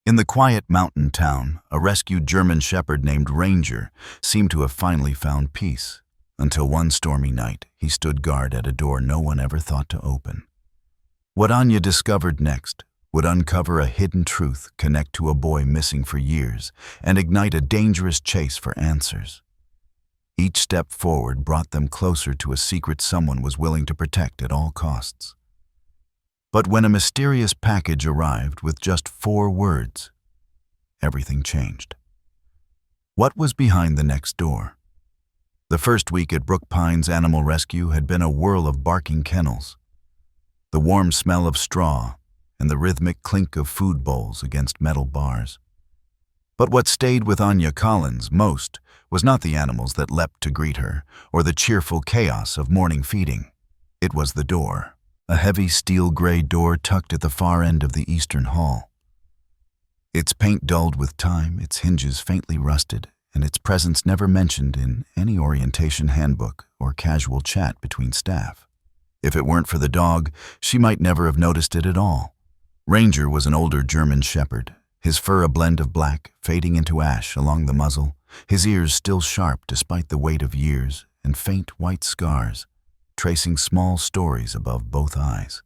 In the quiet mountain town, a rescued German shepherd named Ranger seemed to have finally found peace, until one stormy night he stood guard at a door no one ever thought to open. What Anya discovered next would uncover a hidden truth, connect to a boy missing for years, and ignite a dangerous chase for answers. Each step forward brought them closer to a secret someone was willing to protect at all costs. But when a mysterious package arrived with just 4 words, everything changed. What was behind the next door? The first week at Brook Pines Animal Rescue had been a whirl of barking kennels, the warm smell of straw, and the rhythmic clink of food bowls against metal bars. But what stayed with Anya Collins most was not the animals that leapt to greet her, or the cheerful chaos of morning feeding. It was the door, a heavy steel-gray door tucked at the far end of the eastern hall. Its paint dulled with time, its hinges faintly rusted, and its presence never mentioned in any orientation handbook or casual chat between staff. If it weren't for the dog, she might never have noticed it at all. Ranger was an older German shepherd, his fur a blend of black, fading into ash along the muzzle, his ears still sharp despite the weight of years, and faint white scars, tracing small stories above both eyes.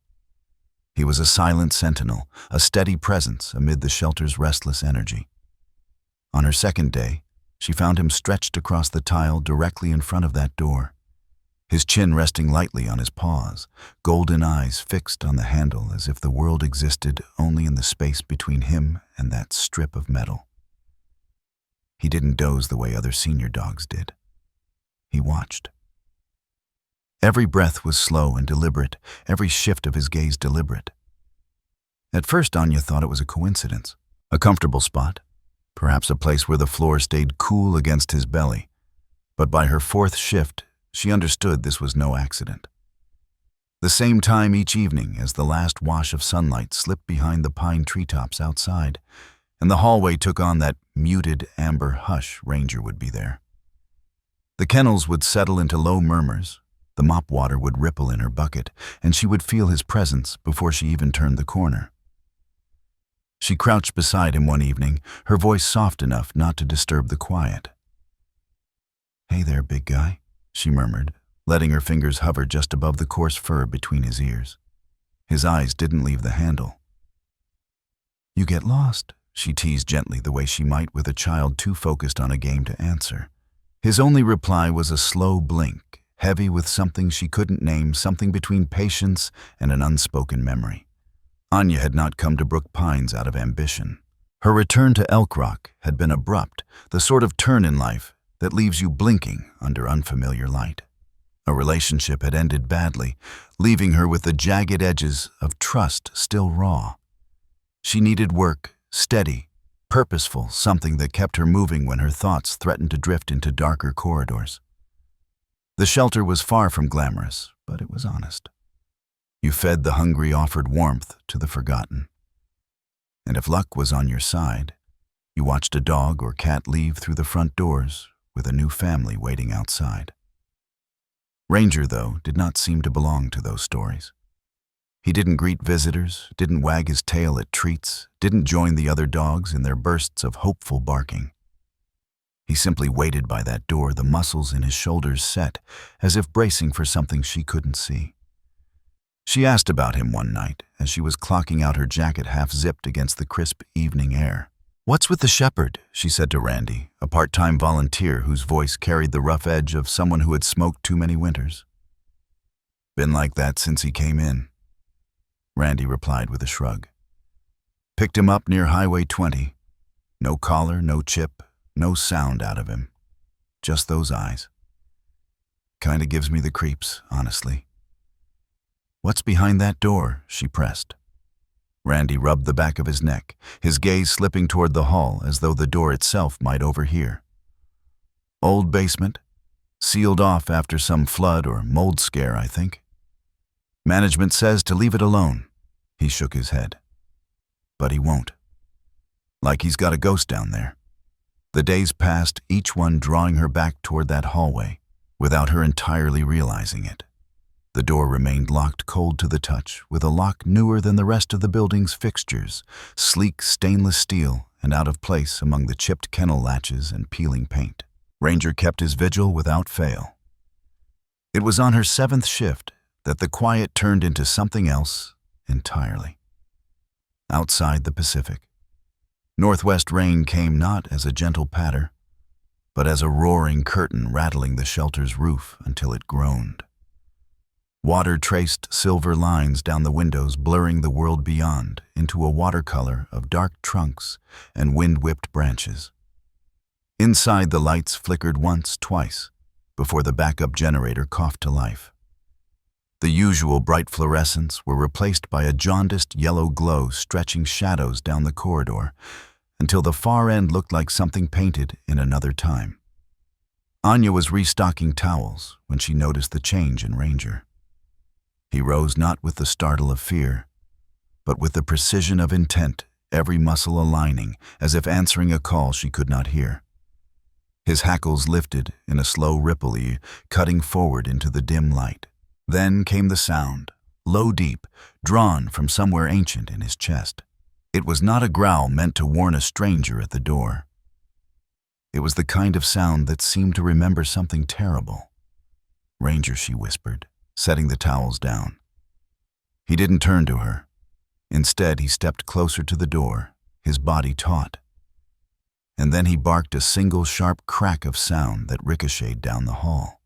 He was a silent sentinel, a steady presence amid the shelter's restless energy. On her second day, she found him stretched across the tile directly in front of that door, his chin resting lightly on his paws, golden eyes fixed on the handle as if the world existed only in the space between him and that strip of metal. He didn't doze the way other senior dogs did. He watched. Every breath was slow and deliberate, every shift of his gaze deliberate. At first, Anya thought it was a coincidence, a comfortable spot, perhaps a place where the floor stayed cool against his belly. But by her 4th shift, she understood this was no accident. The same time each evening as the last wash of sunlight slipped behind the pine treetops outside, and the hallway took on that muted amber hush, Ranger would be there. The kennels would settle into low murmurs, the mop water would ripple in her bucket, and she would feel his presence before she even turned the corner. She crouched beside him one evening, her voice soft enough not to disturb the quiet. "Hey there, big guy," she murmured, letting her fingers hover just above the coarse fur between his ears. His eyes didn't leave the handle. "You get lost," she teased gently, the way she might with a child too focused on a game to answer. His only reply was a slow blink, heavy with something she couldn't name, something between patience and an unspoken memory. Anya had not come to Brook Pines out of ambition. Her return to Elk Rock had been abrupt, the sort of turn in life that leaves you blinking under unfamiliar light. A relationship had ended badly, leaving her with the jagged edges of trust still raw. She needed work, steady, purposeful, something that kept her moving when her thoughts threatened to drift into darker corridors. The shelter was far from glamorous, but it was honest. You fed the hungry, offered warmth to the forgotten. And if luck was on your side, you watched a dog or cat leave through the front doors with a new family waiting outside. Ranger, though, did not seem to belong to those stories. He didn't greet visitors, didn't wag his tail at treats, didn't join the other dogs in their bursts of hopeful barking. He simply waited by that door, the muscles in his shoulders set, as if bracing for something she couldn't see. She asked about him one night, as she was clocking out her jacket half-zipped against the crisp evening air. "What's with the shepherd?" she said to Randy, a part-time volunteer whose voice carried the rough edge of someone who had smoked too many winters. "Been like that since he came in," Randy replied with a shrug. "Picked him up near Highway 20. No collar, no chip, no sound out of him. Just those eyes. Kinda gives me the creeps, honestly." "What's behind that door?" she pressed. Randy rubbed the back of his neck, his gaze slipping toward the hall as though the door itself might overhear. "Old basement. Sealed off after some flood or mold scare, I think. Management says to leave it alone." He shook his head. "But he won't. Like he's got a ghost down there." The days passed, each one drawing her back toward that hallway, without her entirely realizing it. The door remained locked cold to the touch, with a lock newer than the rest of the building's fixtures, sleek stainless steel and out of place among the chipped kennel latches and peeling paint. Ranger kept his vigil without fail. It was on her 7th shift that the quiet turned into something else entirely. Outside the Pacific, northwest rain came not as a gentle patter, but as a roaring curtain rattling the shelter's roof until it groaned. Water traced silver lines down the windows, blurring the world beyond into a watercolor of dark trunks and wind-whipped branches. Inside, the lights flickered once, twice, before the backup generator coughed to life. The usual bright fluorescents were replaced by a jaundiced yellow glow stretching shadows down the corridor until the far end looked like something painted in another time. Anya was restocking towels when she noticed the change in Ranger. He rose not with the startle of fear, but with the precision of intent, every muscle aligning as if answering a call she could not hear. His hackles lifted in a slow ripple, cutting forward into the dim light. Then came the sound, low, deep, drawn from somewhere ancient in his chest. It was not a growl meant to warn a stranger at the door. It was the kind of sound that seemed to remember something terrible. "Ranger," she whispered, setting the towels down. He didn't turn to her. Instead, he stepped closer to the door, his body taut. And then he barked a single sharp crack of sound that ricocheted down the hall.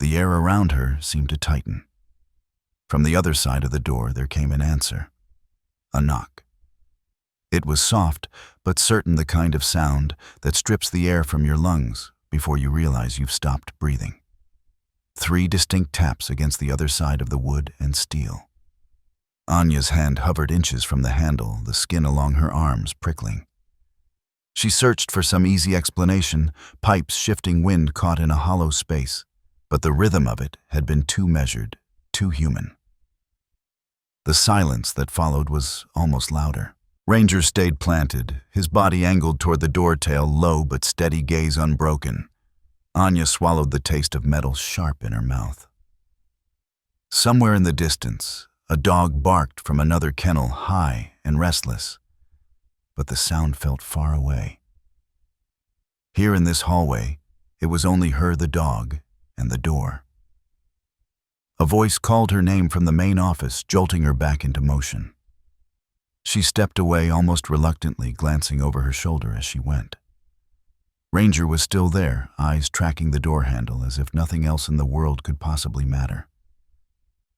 The air around her seemed to tighten. From the other side of the door there came an answer. A knock. It was soft, but certain, the kind of sound that strips the air from your lungs before you realize you've stopped breathing. 3 distinct taps against the other side of the wood and steel. Anya's hand hovered inches from the handle, the skin along her arms prickling. She searched for some easy explanation, pipes shifting, wind caught in a hollow space, but the rhythm of it had been too measured, too human. The silence that followed was almost louder. Ranger stayed planted, his body angled toward the door tail, low but steady gaze unbroken. Anya swallowed the taste of metal sharp in her mouth. Somewhere in the distance, a dog barked from another kennel, high and restless, but the sound felt far away. Here in this hallway, it was only her, the dog, and the door. A voice called her name from the main office, jolting her back into motion. She stepped away almost reluctantly, glancing over her shoulder as she went. Ranger was still there, eyes tracking the door handle as if nothing else in the world could possibly matter.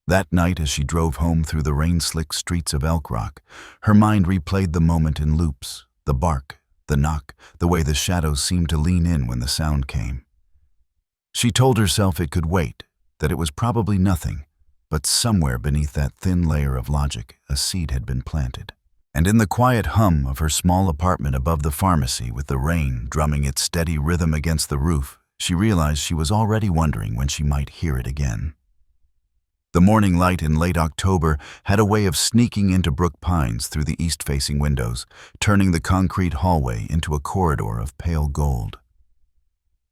That night, as she drove home through the rain-slick streets of Elk Rock, her mind replayed the moment in loops, the bark, the knock, the way the shadows seemed to lean in when the sound came. She told herself it could wait, that it was probably nothing, but somewhere beneath that thin layer of logic, a seed had been planted. And in the quiet hum of her small apartment above the pharmacy, with the rain drumming its steady rhythm against the roof, she realized she was already wondering when she might hear it again. The morning light in late October had a way of sneaking into Brook Pines through the east-facing windows, turning the concrete hallway into a corridor of pale gold.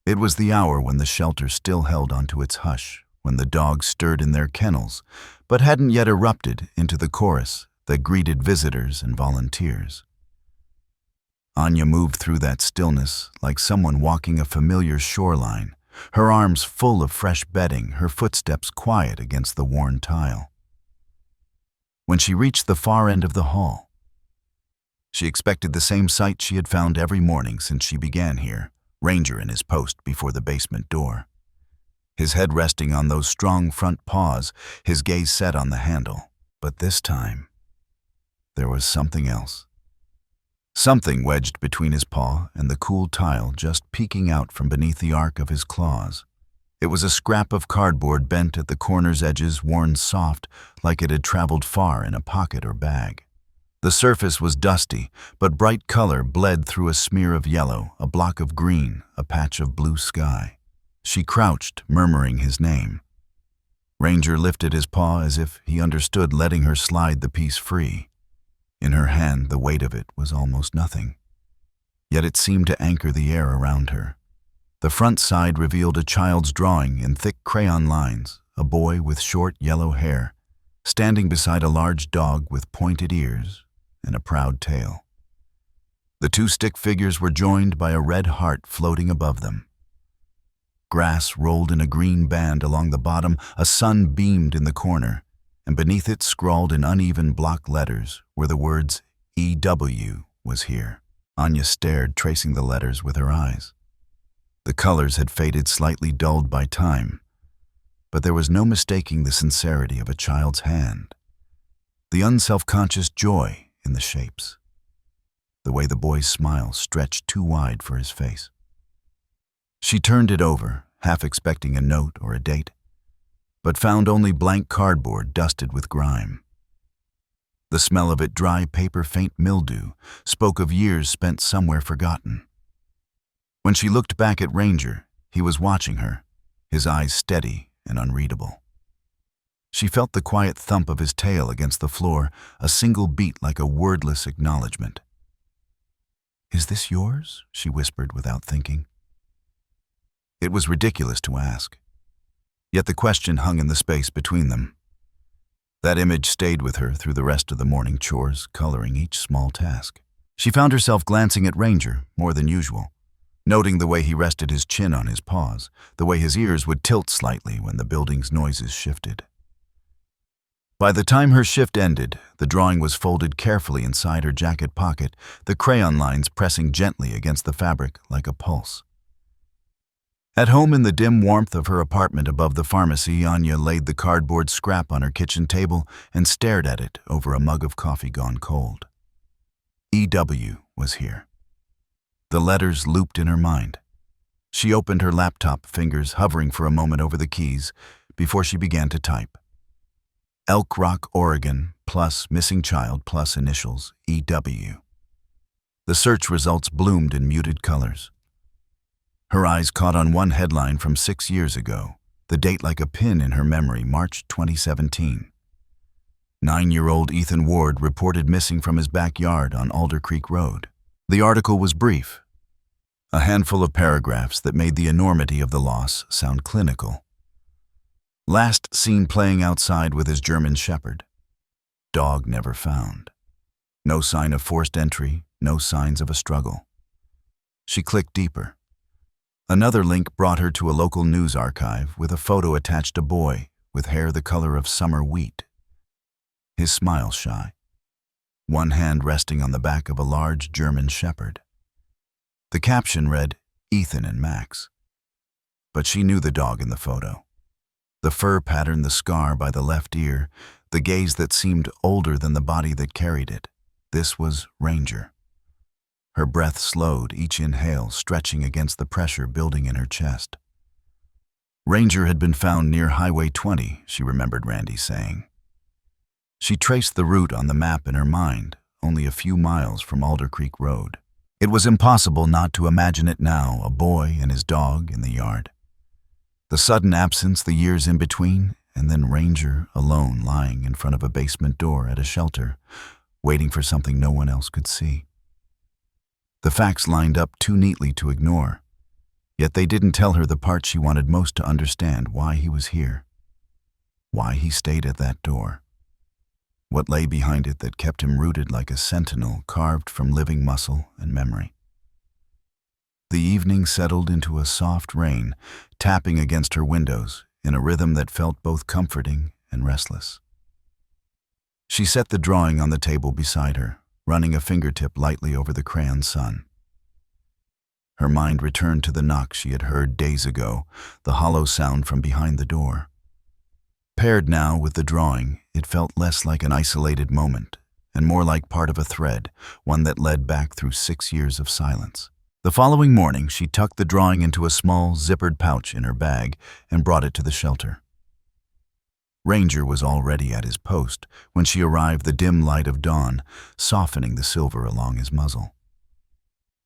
It was the hour when the shelter still held onto its hush, when the dogs stirred in their kennels, but hadn't yet erupted into the chorus that greeted visitors and volunteers. Anya moved through that stillness like someone walking a familiar shoreline, her arms full of fresh bedding, her footsteps quiet against the worn tile. When she reached the far end of the hall, she expected the same sight she had found every morning since she began here, Ranger in his post before the basement door. His head resting on those strong front paws, his gaze set on the handle. But this time, there was something else. Something wedged between his paw and the cool tile, just peeking out from beneath the arc of his claws. It was a scrap of cardboard bent at the corner's edges, worn soft, like it had traveled far in a pocket or bag. The surface was dusty, but bright color bled through a smear of yellow, a block of green, a patch of blue sky. She crouched, murmuring his name. Ranger lifted his paw as if he understood, letting her slide the piece free. In her hand, the weight of it was almost nothing. Yet it seemed to anchor the air around her. The front side revealed a child's drawing in thick crayon lines, a boy with short yellow hair, standing beside a large dog with pointed ears and a proud tail. The two stick figures were joined by a red heart floating above them. Grass rolled in a green band along the bottom, a sun beamed in the corner, and beneath it, scrawled in uneven block letters, were the words, "EW was here." Anya stared, tracing the letters with her eyes. The colors had faded, slightly dulled by time, but there was no mistaking the sincerity of a child's hand, the unself-conscious joy in the shapes, the way the boy's smile stretched too wide for his face. She turned it over, half expecting a note or a date, but found only blank cardboard dusted with grime. The smell of it, dry paper, faint mildew, spoke of years spent somewhere forgotten. When she looked back at Ranger, he was watching her, his eyes steady and unreadable. She felt the quiet thump of his tail against the floor, a single beat like a wordless acknowledgement. "Is this yours?" she whispered without thinking. It was ridiculous to ask, yet the question hung in the space between them. That image stayed with her through the rest of the morning chores, coloring each small task. She found herself glancing at Ranger more than usual, noting the way he rested his chin on his paws, the way his ears would tilt slightly when the building's noises shifted. By the time her shift ended, the drawing was folded carefully inside her jacket pocket, the crayon lines pressing gently against the fabric like a pulse. At home in the dim warmth of her apartment above the pharmacy, Anya laid the cardboard scrap on her kitchen table and stared at it over a mug of coffee gone cold. EW was here. The letters looped in her mind. She opened her laptop, fingers hovering for a moment over the keys before she began to type. Elk Rock, Oregon, plus missing child, plus initials, EW. The search results bloomed in muted colors. Her eyes caught on one headline from 6 years ago, the date like a pin in her memory, March 2017. 9-year-old Ethan Ward reported missing from his backyard on Alder Creek Road. The article was brief, a handful of paragraphs that made the enormity of the loss sound clinical. Last seen playing outside with his German Shepherd. Dog never found. No sign of forced entry, no signs of a struggle. She clicked deeper. Another link brought her to a local news archive with a photo attached, a boy with hair the color of summer wheat. His smile shy. One hand resting on the back of a large German Shepherd. The caption read, "Ethan and Max." But she knew the dog in the photo. The fur pattern, the scar by the left ear, the gaze that seemed older than the body that carried it. This was Ranger. Her breath slowed, each inhale stretching against the pressure building in her chest. Ranger had been found near Highway 20, she remembered Randy saying. She traced the route on the map in her mind, only a few miles from Alder Creek Road. It was impossible not to imagine it now, a boy and his dog in the yard. The sudden absence, the years in between, and then Ranger alone lying in front of a basement door at a shelter, waiting for something no one else could see. The facts lined up too neatly to ignore, yet they didn't tell her the part she wanted most to understand: why he was here, why he stayed at that door, what lay behind it that kept him rooted like a sentinel carved from living muscle and memory. The evening settled into a soft rain, tapping against her windows in a rhythm that felt both comforting and restless. She set the drawing on the table beside her, running a fingertip lightly over the crayon sun. Her mind returned to the knock she had heard days ago, the hollow sound from behind the door. Paired now with the drawing, it felt less like an isolated moment and more like part of a thread, one that led back through 6 years of silence. The following morning, she tucked the drawing into a small, zippered pouch in her bag and brought it to the shelter. Ranger was already at his post when she arrived, the dim light of dawn softening the silver along his muzzle.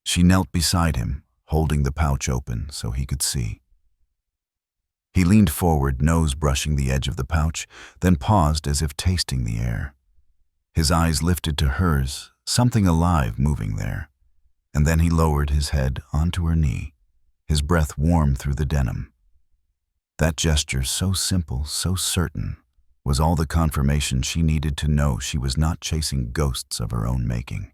She knelt beside him, holding the pouch open so he could see. He leaned forward, nose brushing the edge of the pouch, then paused as if tasting the air. His eyes lifted to hers, something alive moving there, and then he lowered his head onto her knee, his breath warm through the denim. That gesture, so simple, so certain, was all the confirmation she needed to know she was not chasing ghosts of her own making.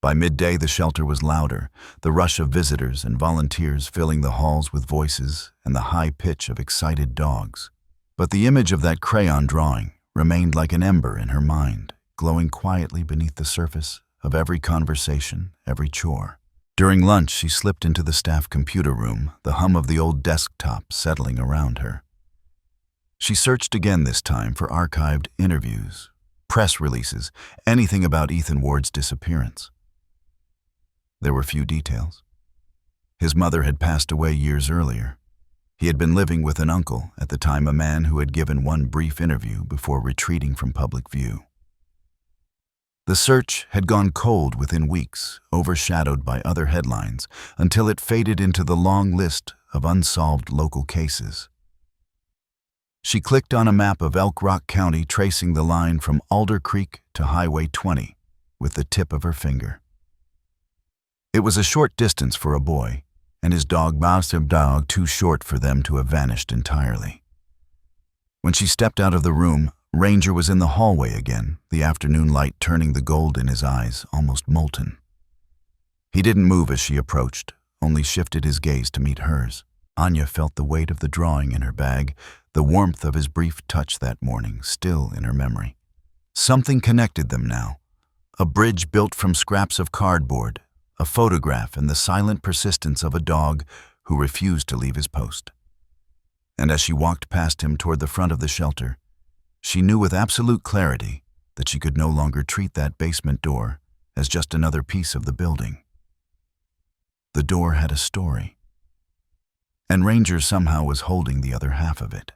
By midday, the shelter was louder, the rush of visitors and volunteers filling the halls with voices and the high pitch of excited dogs. But the image of that crayon drawing remained like an ember in her mind, glowing quietly beneath the surface of every conversation, every chore. During lunch, she slipped into the staff computer room, the hum of the old desktop settling around her. She searched again this time for archived interviews, press releases, anything about Ethan Ward's disappearance. There were few details. His mother had passed away years earlier. He had been living with an uncle, at the time a man who had given one brief interview before retreating from public view. The search had gone cold within weeks, overshadowed by other headlines, until it faded into the long list of unsolved local cases. She clicked on a map of Elk Rock County, tracing the line from Alder Creek to Highway 20 with the tip of her finger. It was a short distance for a boy, and his dog too short for them to have vanished entirely. When she stepped out of the room, Ranger was in the hallway again, the afternoon light turning the gold in his eyes almost molten. He didn't move as she approached, only shifted his gaze to meet hers. Anya felt the weight of the drawing in her bag, the warmth of his brief touch that morning still in her memory. Something connected them now. A bridge built from scraps of cardboard, a photograph, and the silent persistence of a dog who refused to leave his post. And as she walked past him toward the front of the shelter, she knew with absolute clarity that she could no longer treat that basement door as just another piece of the building. The door had a story, and Ranger somehow was holding the other half of it.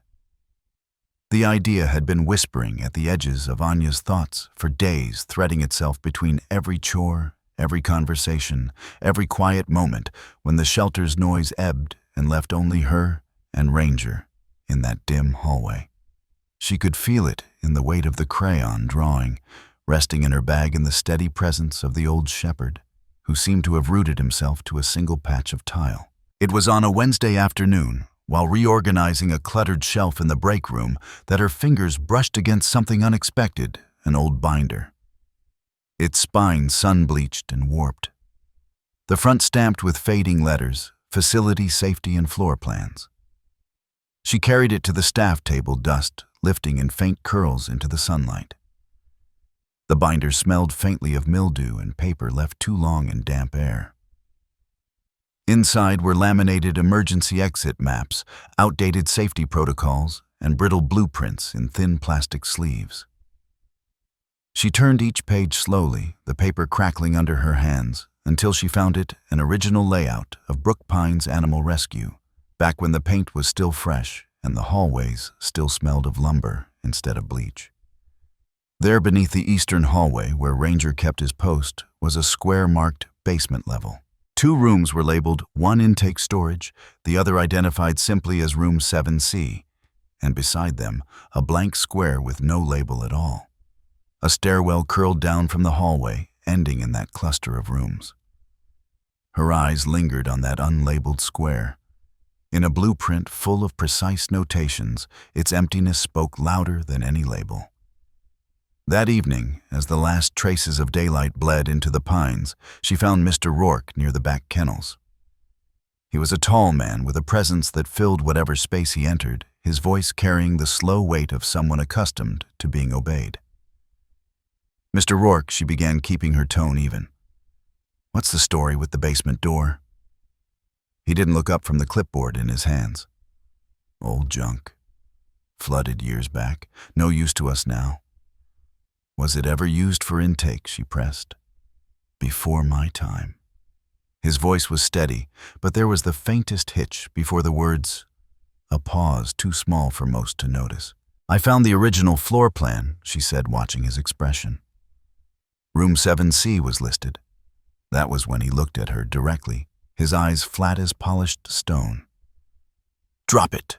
The idea had been whispering at the edges of Anya's thoughts for days, threading itself between every chore, every conversation, every quiet moment when the shelter's noise ebbed and left only her and Ranger in that dim hallway. She could feel it in the weight of the crayon drawing, resting in her bag, in the steady presence of the old shepherd, who seemed to have rooted himself to a single patch of tile. It was on a Wednesday afternoon, while reorganizing a cluttered shelf in the break room, that her fingers brushed against something unexpected, an old binder. Its spine sun-bleached and warped. The front stamped with fading letters, facility, safety, and floor plans. She carried it to the staff table, dust lifting in faint curls into the sunlight. The binder smelled faintly of mildew and paper left too long in damp air. Inside were laminated emergency exit maps, outdated safety protocols, and brittle blueprints in thin plastic sleeves. She turned each page slowly, the paper crackling under her hands, until she found it an original layout of Brook Pines Animal Rescue, back when the paint was still fresh and the hallways still smelled of lumber instead of bleach. There beneath the eastern hallway, where Ranger kept his post, was a square marked basement level. 2 rooms were labeled, one intake storage, the other identified simply as room 7C, and beside them, a blank square with no label at all. A stairwell curled down from the hallway, ending in that cluster of rooms. Her eyes lingered on that unlabeled square. In a blueprint full of precise notations, its emptiness spoke louder than any label. That evening, as the last traces of daylight bled into the pines, she found Mr. Rourke near the back kennels. He was a tall man with a presence that filled whatever space he entered, his voice carrying the slow weight of someone accustomed to being obeyed. "Mr. Rourke," she began, keeping her tone even. "What's the story with the basement door?" He didn't look up from the clipboard in his hands. "Old junk. Flooded years back. No use to us now." "Was it ever used for intake?" she pressed. "Before my time." His voice was steady, but there was the faintest hitch before the words, a pause too small for most to notice. "I found the original floor plan," she said, watching his expression. Room 7C was listed. That was when he looked at her directly, his eyes flat as polished stone. "Drop it."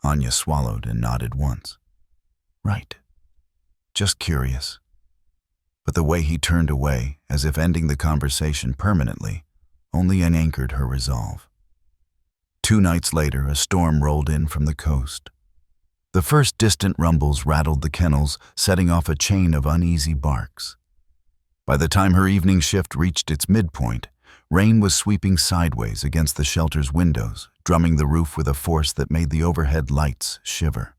Anya swallowed and nodded once. "Right. Just curious." But the way he turned away, as if ending the conversation permanently, only anchored her resolve. 2 nights later, a storm rolled in from the coast. The first distant rumbles rattled the kennels, setting off a chain of uneasy barks. By the time her evening shift reached its midpoint, rain was sweeping sideways against the shelter's windows, drumming the roof with a force that made the overhead lights shiver.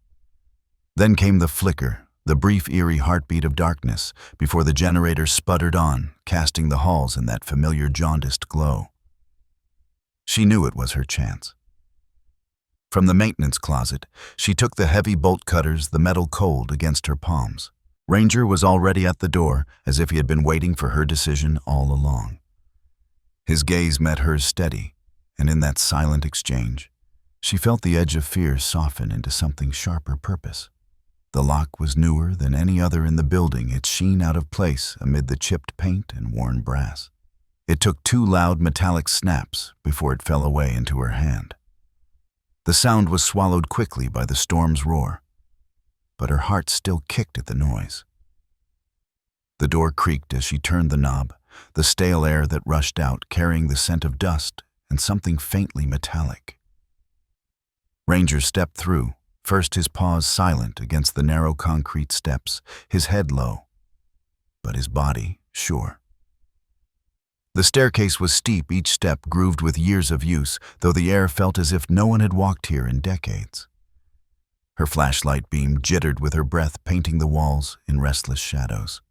Then came the flicker, the brief, eerie heartbeat of darkness, before the generator sputtered on, casting the halls in that familiar jaundiced glow. She knew it was her chance. From the maintenance closet, she took the heavy bolt cutters, the metal cold against her palms. Ranger was already at the door, as if he had been waiting for her decision all along. His gaze met hers steady, and in that silent exchange, she felt the edge of fear soften into something sharper purpose. The lock was newer than any other in the building, its sheen out of place amid the chipped paint and worn brass. It took 2 loud metallic snaps before it fell away into her hand. The sound was swallowed quickly by the storm's roar, but her heart still kicked at the noise. The door creaked as she turned the knob, the stale air that rushed out carrying the scent of dust and something faintly metallic. Ranger stepped through, first his paws silent against the narrow concrete steps, his head low, but his body sure. The staircase was steep, each step grooved with years of use, though the air felt as if no one had walked here in decades. Her flashlight beam jittered with her breath, painting the walls in restless shadows.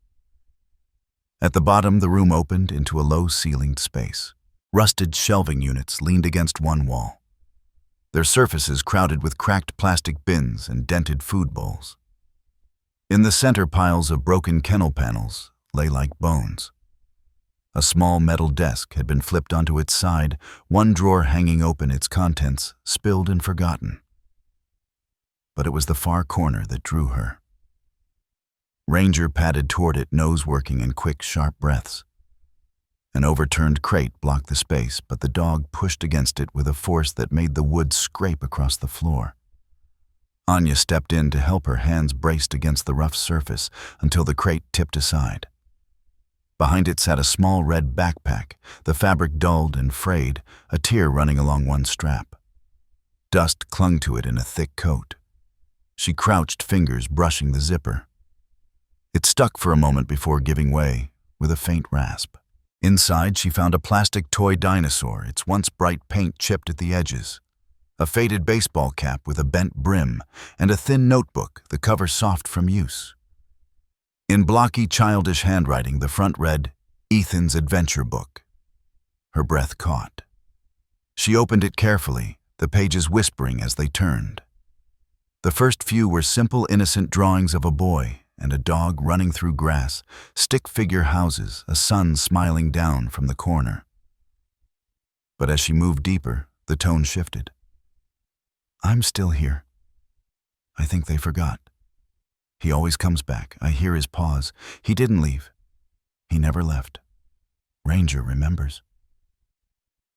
At the bottom, the room opened into a low-ceilinged space. Rusted shelving units leaned against one wall, their surfaces crowded with cracked plastic bins and dented food bowls. In the center, piles of broken kennel panels lay like bones. A small metal desk had been flipped onto its side, one drawer hanging open, its contents spilled and forgotten. But it was the far corner that drew her. Ranger padded toward it, nose working in quick, sharp breaths. An overturned crate blocked the space, but the dog pushed against it with a force that made the wood scrape across the floor. Anya stepped in to help, her hands braced against the rough surface until the crate tipped aside. Behind it sat a small red backpack, the fabric dulled and frayed, a tear running along one strap. Dust clung to it in a thick coat. She crouched, fingers brushing the zipper. It stuck for a moment before giving way, with a faint rasp. Inside, she found a plastic toy dinosaur, its once bright paint chipped at the edges, a faded baseball cap with a bent brim, and a thin notebook, the cover soft from use. In blocky, childish handwriting, the front read, "Ethan's Adventure Book." Her breath caught. She opened it carefully, the pages whispering as they turned. The first few were simple, innocent drawings of a boy and a dog running through grass, stick-figure houses, a sun smiling down from the corner. But as she moved deeper, the tone shifted. "I'm still here. I think they forgot. He always comes back. I hear his pause. He didn't leave. He never left. Ranger remembers."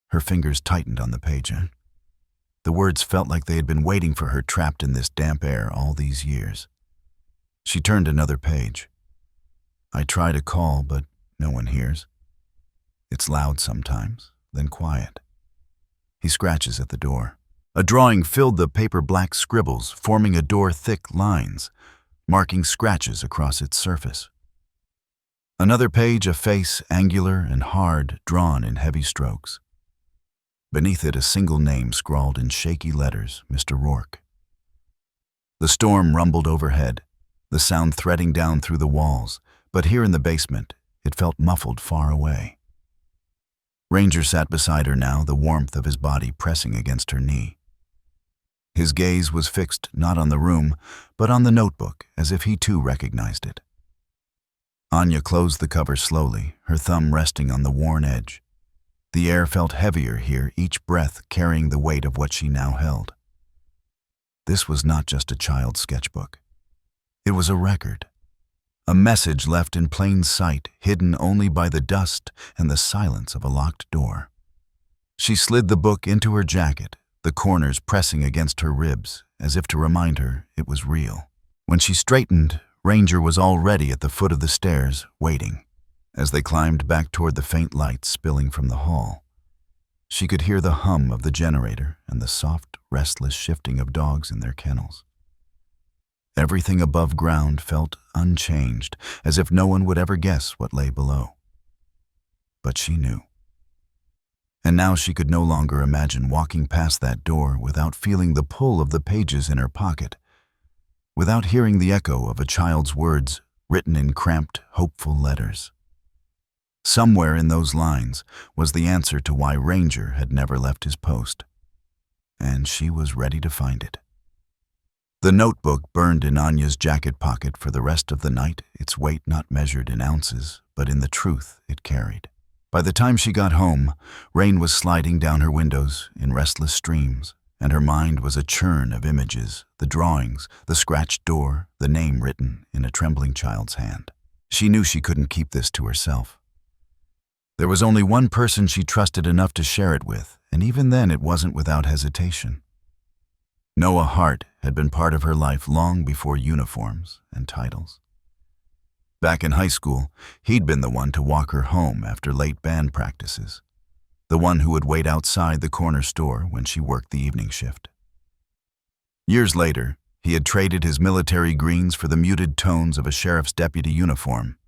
Her fingers tightened on the page. The words felt like they had been waiting for her, trapped in this damp air all these years. She turned another page. "I try to call, but no one hears. It's loud sometimes, then quiet." He scratches at the door. A drawing filled the paper, black scribbles, forming a door-thick lines, marking scratches across its surface. Another page, a face, angular and hard, drawn in heavy strokes. Beneath it, a single name scrawled in shaky letters, Mr. Rourke. The storm rumbled overhead, the sound threading down through the walls, but here in the basement, it felt muffled far away. Ranger sat beside her now, the warmth of his body pressing against her knee. His gaze was fixed not on the room, but on the notebook, as if he too recognized it. Anya closed the cover slowly, her thumb resting on the worn edge. The air felt heavier here, each breath carrying the weight of what she now held. This was not just a child's sketchbook. It was a record, a message left in plain sight, hidden only by the dust and the silence of a locked door. She slid the book into her jacket, the corners pressing against her ribs, as if to remind her it was real. When she straightened, Ranger was already at the foot of the stairs, waiting. As they climbed back toward the faint light spilling from the hall, She could hear the hum of the generator and the soft, restless shifting of dogs in their kennels. Everything above ground felt unchanged, as if no one would ever guess what lay below. But she knew. And now she could no longer imagine walking past that door without feeling the pull of the pages in her pocket, without hearing the echo of a child's words written in cramped, hopeful letters. Somewhere in those lines was the answer to why Ranger had never left his post, and she was ready to find it. The notebook burned in Anya's jacket pocket for the rest of the night, its weight not measured in ounces, but in the truth it carried. By the time she got home, rain was sliding down her windows in restless streams, and her mind was a churn of images, the drawings, the scratched door, the name written in a trembling child's hand. She knew she couldn't keep this to herself. There was only one person she trusted enough to share it with, and even then it wasn't without hesitation. Noah Hart had been part of her life long before uniforms and titles. Back in high school, he'd been the one to walk her home after late band practices, the one who would wait outside the corner store when she worked the evening shift. Years later, he had traded his military greens for the muted tones of a sheriff's deputy uniform.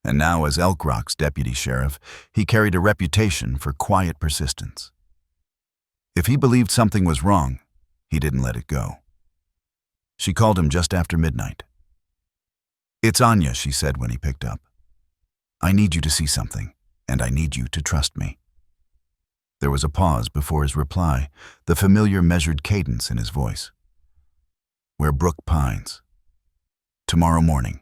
And now, as Elk Rock's deputy sheriff, he carried a reputation for quiet persistence. If he believed something was wrong, he didn't let it go. She called him just after midnight. "It's Anya," she said when he picked up. "I need you to see something, and I need you to trust me." There was a pause before his reply, the familiar measured cadence in his voice. "We're Brook Pines. Tomorrow morning.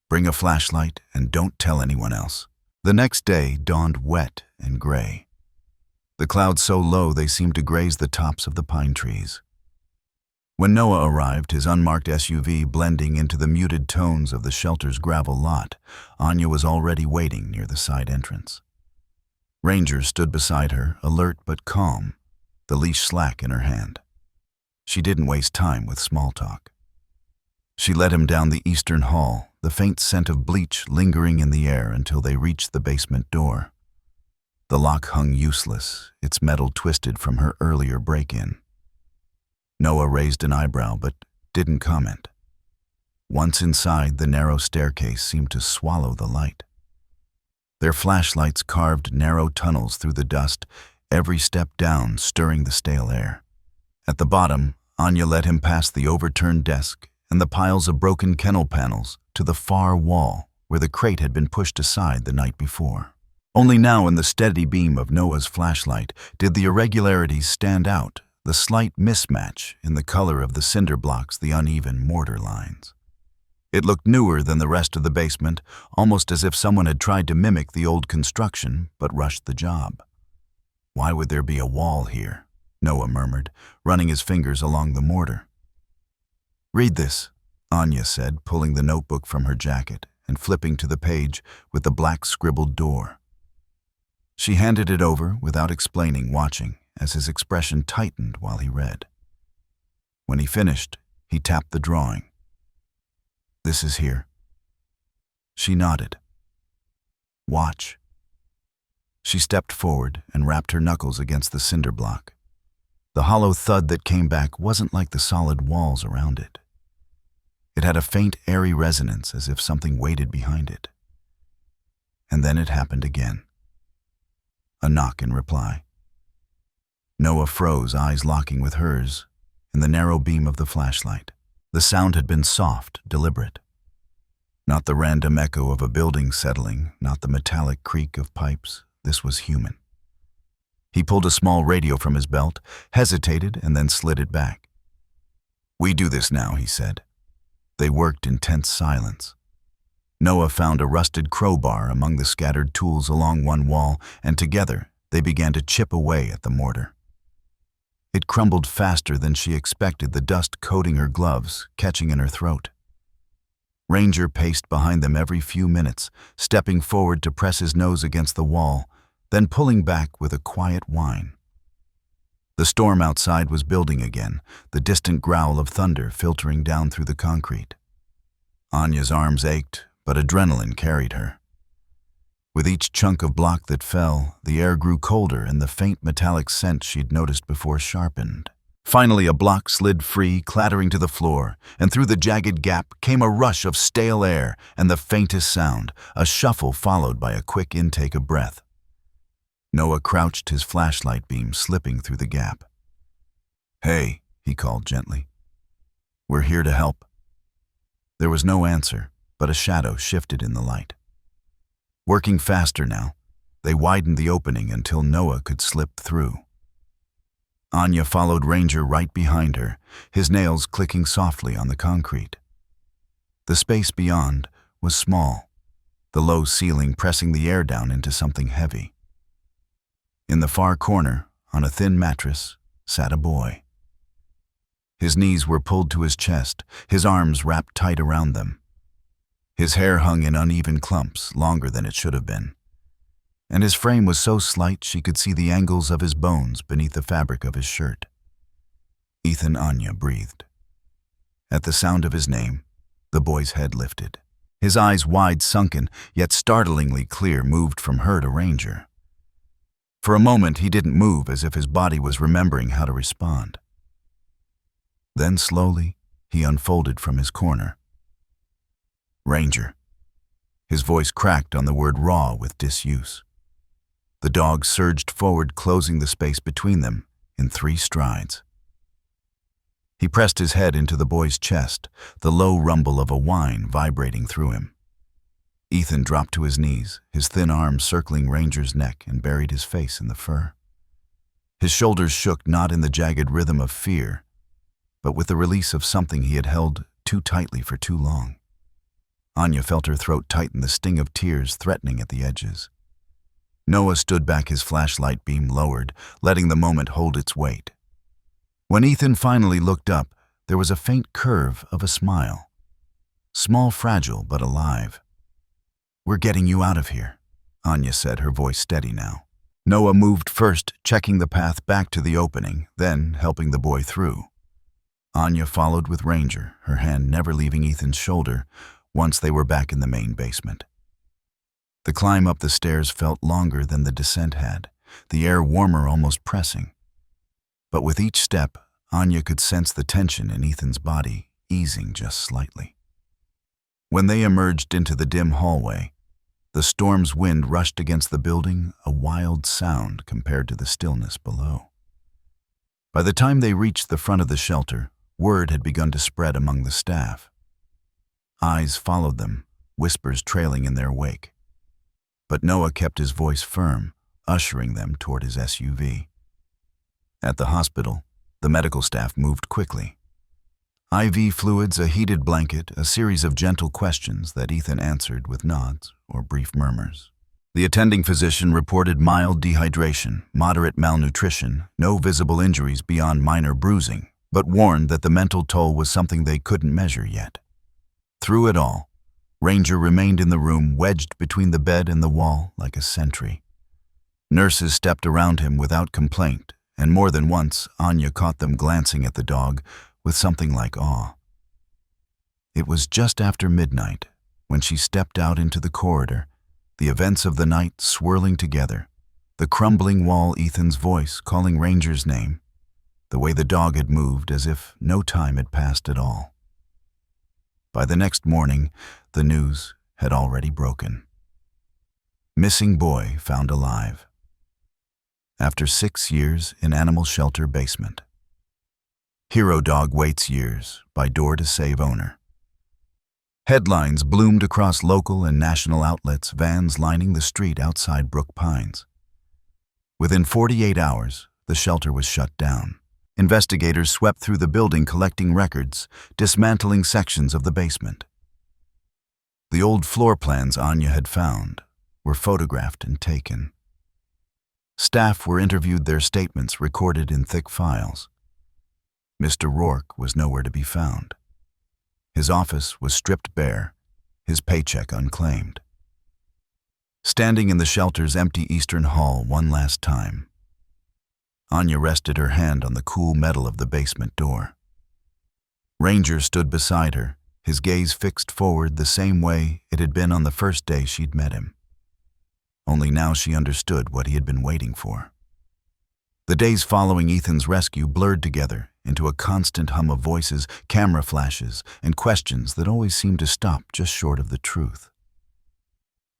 Bring a flashlight and don't tell anyone else." The next day dawned wet and gray, the clouds so low they seemed to graze the tops of the pine trees. When Noah arrived, his unmarked SUV blending into the muted tones of the shelter's gravel lot, Anya was already waiting near the side entrance. Ranger stood beside her, alert but calm, the leash slack in her hand. She didn't waste time with small talk. She led him down the eastern hall, the faint scent of bleach lingering in the air until they reached the basement door. The lock hung useless, its metal twisted from her earlier break-in. Noah raised an eyebrow but didn't comment. Once inside, the narrow staircase seemed to swallow the light. Their flashlights carved narrow tunnels through the dust, every step down stirring the stale air. At the bottom, Anya led him past the overturned desk and the piles of broken kennel panels to the far wall where the crate had been pushed aside the night before. Only now, in the steady beam of Noah's flashlight, did the irregularities stand out, the slight mismatch in the color of the cinder blocks, the uneven mortar lines. It looked newer than the rest of the basement, almost as if someone had tried to mimic the old construction but rushed the job. "Why would there be a wall here?" Noah murmured, running his fingers along the mortar. "Read this," Anya said, pulling the notebook from her jacket and flipping to the page with the black scribbled door. She handed it over without explaining, watching as his expression tightened while he read. When he finished, he tapped the drawing. "This is here." She nodded. "Watch." She stepped forward and rapped her knuckles against the cinder block. The hollow thud that came back wasn't like the solid walls around it. It had a faint, airy resonance, as if something waited behind it. And then it happened again. A knock in reply. Noah froze, eyes locking with hers, in the narrow beam of the flashlight. The sound had been soft, deliberate. Not the random echo of a building settling, not the metallic creak of pipes. This was human. He pulled a small radio from his belt, hesitated, and then slid it back. "We do this now," he said. They worked in tense silence. Noah found a rusted crowbar among the scattered tools along one wall, and together they began to chip away at the mortar. It crumbled faster than she expected, the dust coating her gloves, catching in her throat. Ranger paced behind them every few minutes, stepping forward to press his nose against the wall, then pulling back with a quiet whine. The storm outside was building again, the distant growl of thunder filtering down through the concrete. Anya's arms ached, but adrenaline carried her. With each chunk of block that fell, the air grew colder and the faint metallic scent she'd noticed before sharpened. Finally, a block slid free, clattering to the floor, and through the jagged gap came a rush of stale air and the faintest sound, a shuffle followed by a quick intake of breath. Noah crouched, his flashlight beam slipping through the gap. "Hey," he called gently. "We're here to help." There was no answer, but a shadow shifted in the light. Working faster now, they widened the opening until Noah could slip through. Anya followed Ranger right behind her, his nails clicking softly on the concrete. The space beyond was small, the low ceiling pressing the air down into something heavy. In the far corner, on a thin mattress, sat a boy. His knees were pulled to his chest, his arms wrapped tight around them. His hair hung in uneven clumps, longer than it should have been. And his frame was so slight she could see the angles of his bones beneath the fabric of his shirt. Ethan. Anya breathed. At the sound of his name, the boy's head lifted. His eyes, wide sunken, yet startlingly clear, moved from her to Ranger. For a moment, he didn't move, as if his body was remembering how to respond. Then slowly, he unfolded from his corner. "Ranger." His voice cracked on the word raw with disuse. The dog surged forward, closing the space between them in 3 strides. He pressed his head into the boy's chest, the low rumble of a whine vibrating through him. Ethan dropped to his knees, his thin arms circling Ranger's neck, and buried his face in the fur. His shoulders shook, not in the jagged rhythm of fear, but with the release of something he had held too tightly for too long. Anya felt her throat tighten, the sting of tears threatening at the edges. Noah stood back, his flashlight beam lowered, letting the moment hold its weight. When Ethan finally looked up, there was a faint curve of a smile. Small, fragile, but alive. "We're getting you out of here," Anya said, her voice steady now. Noah moved first, checking the path back to the opening, then helping the boy through. Anya followed with Ranger, her hand never leaving Ethan's shoulder, once they were back in the main basement. The climb up the stairs felt longer than the descent had, the air warmer, almost pressing. But with each step, Anya could sense the tension in Ethan's body easing just slightly. When they emerged into the dim hallway, the storm's wind rushed against the building, a wild sound compared to the stillness below. By the time they reached the front of the shelter, word had begun to spread among the staff. Eyes followed them, whispers trailing in their wake. But Noah kept his voice firm, ushering them toward his SUV. At the hospital, the medical staff moved quickly. IV fluids, a heated blanket, a series of gentle questions that Ethan answered with nods or brief murmurs. The attending physician reported mild dehydration, moderate malnutrition, no visible injuries beyond minor bruising, but warned that the mental toll was something they couldn't measure yet. Through it all, Ranger remained in the room, wedged between the bed and the wall like a sentry. Nurses stepped around him without complaint, and more than once Anya caught them glancing at the dog with something like awe. It was just after midnight when she stepped out into the corridor, the events of the night swirling together, the crumbling wall, Ethan's voice calling Ranger's name, the way the dog had moved as if no time had passed at all. By the next morning, the news had already broken. Missing boy found alive. After 6 years in animal shelter basement. Hero dog waits years by door to save owner. Headlines bloomed across local and national outlets, vans lining the street outside Brook Pines. Within 48 hours, the shelter was shut down. Investigators swept through the building collecting records, dismantling sections of the basement. The old floor plans Anya had found were photographed and taken. Staff were interviewed, their statements recorded in thick files. Mr. Rourke was nowhere to be found. His office was stripped bare, his paycheck unclaimed. Standing in the shelter's empty eastern hall one last time, Anya rested her hand on the cool metal of the basement door. Ranger stood beside her, his gaze fixed forward the same way it had been on the first day she'd met him. Only now she understood what he had been waiting for. The days following Ethan's rescue blurred together into a constant hum of voices, camera flashes, and questions that always seemed to stop just short of the truth.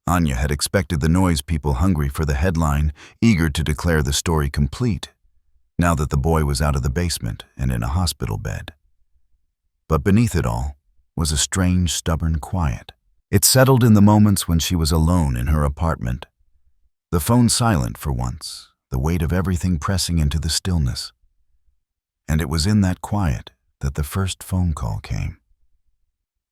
Anya had expected the noise people hungry for the headline, eager to declare the story complete, now that the boy was out of the basement and in a hospital bed. But beneath it all was a strange, stubborn quiet. It settled in the moments when she was alone in her apartment. The phone silent for once, the weight of everything pressing into the stillness. And it was in that quiet that the first phone call came.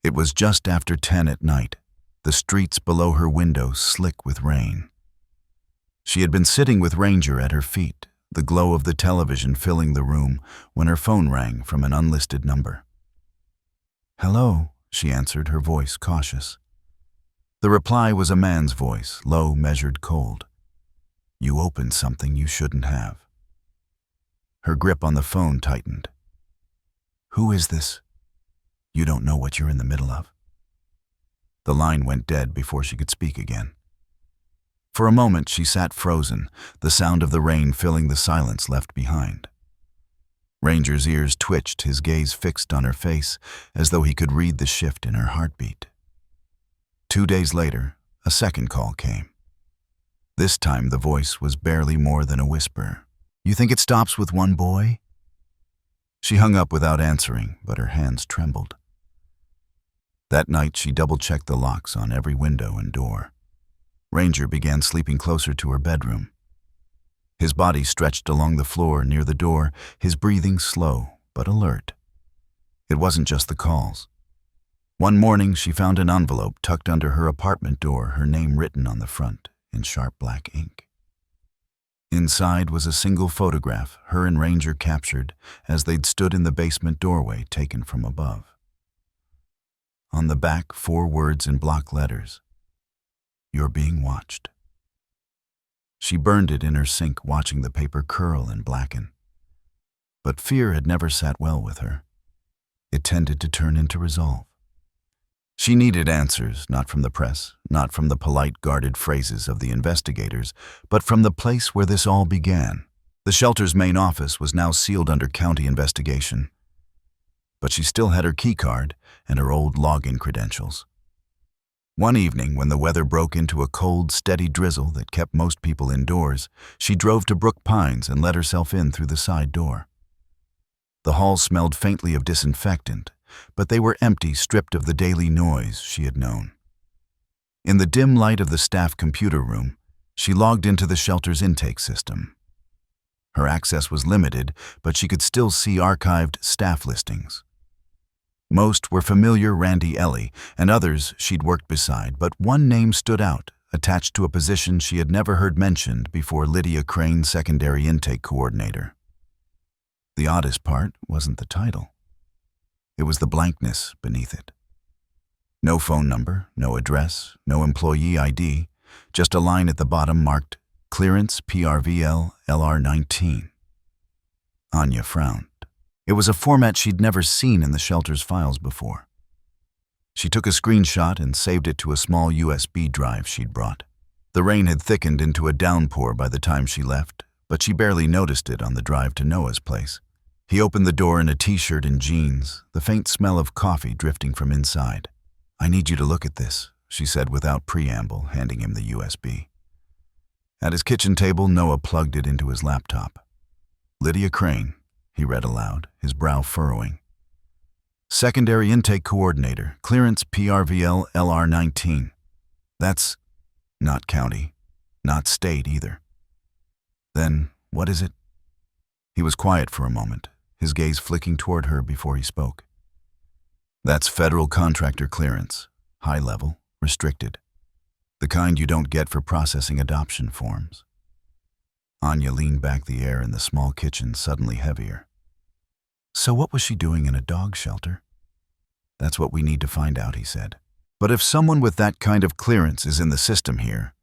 It was just after 10 at night, the streets below her window slick with rain. She had been sitting with Ranger at her feet, the glow of the television filling the room, when her phone rang from an unlisted number. "Hello," she answered, her voice cautious. The reply was a man's voice, low, measured, cold. "You opened something you shouldn't have." Her grip on the phone tightened. "Who is this? You don't know what you're in the middle of." The line went dead before she could speak again. For a moment she sat frozen, the sound of the rain filling the silence left behind. Ranger's ears twitched, his gaze fixed on her face, as though he could read the shift in her heartbeat. 2 days later, a second call came. This time the voice was barely more than a whisper. "You think it stops with one boy?" She hung up without answering, but her hands trembled. That night she double-checked the locks on every window and door. Ranger began sleeping closer to her bedroom. His body stretched along the floor near the door, his breathing slow but alert. It wasn't just the calls. One morning she found an envelope tucked under her apartment door, her name written on the front in sharp black ink. Inside was a single photograph her and Ranger captured as they'd stood in the basement doorway, taken from above. On the back, 4 words in block letters: "You're being watched." She burned it in her sink, watching the paper curl and blacken. But fear had never sat well with her. It tended to turn into resolve. She needed answers, not from the press, not from the polite, guarded phrases of the investigators, but from the place where this all began. The shelter's main office was now sealed under county investigation. But she still had her key card and her old login credentials. One evening, when the weather broke into a cold, steady drizzle that kept most people indoors, she drove to Brook Pines and let herself in through the side door. The hall smelled faintly of disinfectant, but they were empty, stripped of the daily noise she had known. In the dim light of the staff computer room, she logged into the shelter's intake system. Her access was limited, but she could still see archived staff listings. Most were familiar Randy Ellie, and others she'd worked beside, but one name stood out, attached to a position she had never heard mentioned before: Lydia Crane, Secondary Intake Coordinator. The oddest part wasn't the title. It was the blankness beneath it. No phone number, no address, no employee ID, just a line at the bottom marked Clearance PRVL LR19. Anya frowned. It was a format she'd never seen in the shelter's files before. She took a screenshot and saved it to a small USB drive she'd brought. The rain had thickened into a downpour by the time she left, but she barely noticed it on the drive to Noah's place. He opened the door in a t-shirt and jeans, the faint smell of coffee drifting from inside. "I need you to look at this," she said without preamble, handing him the USB. At his kitchen table, Noah plugged it into his laptop. "Lydia Crane," he read aloud, his brow furrowing. "Secondary Intake Coordinator, Clearance PRVL LR19. That's not county, not state either. Then what is it?" He was quiet for a moment, his gaze flicking toward her before he spoke. "That's federal contractor clearance, high level, restricted. The kind you don't get for processing adoption forms." Anya leaned back, the air in the small kitchen suddenly heavier. So what was she doing in a dog shelter? "That's what we need to find out," he said. "But if someone with that kind of clearance is in the system here,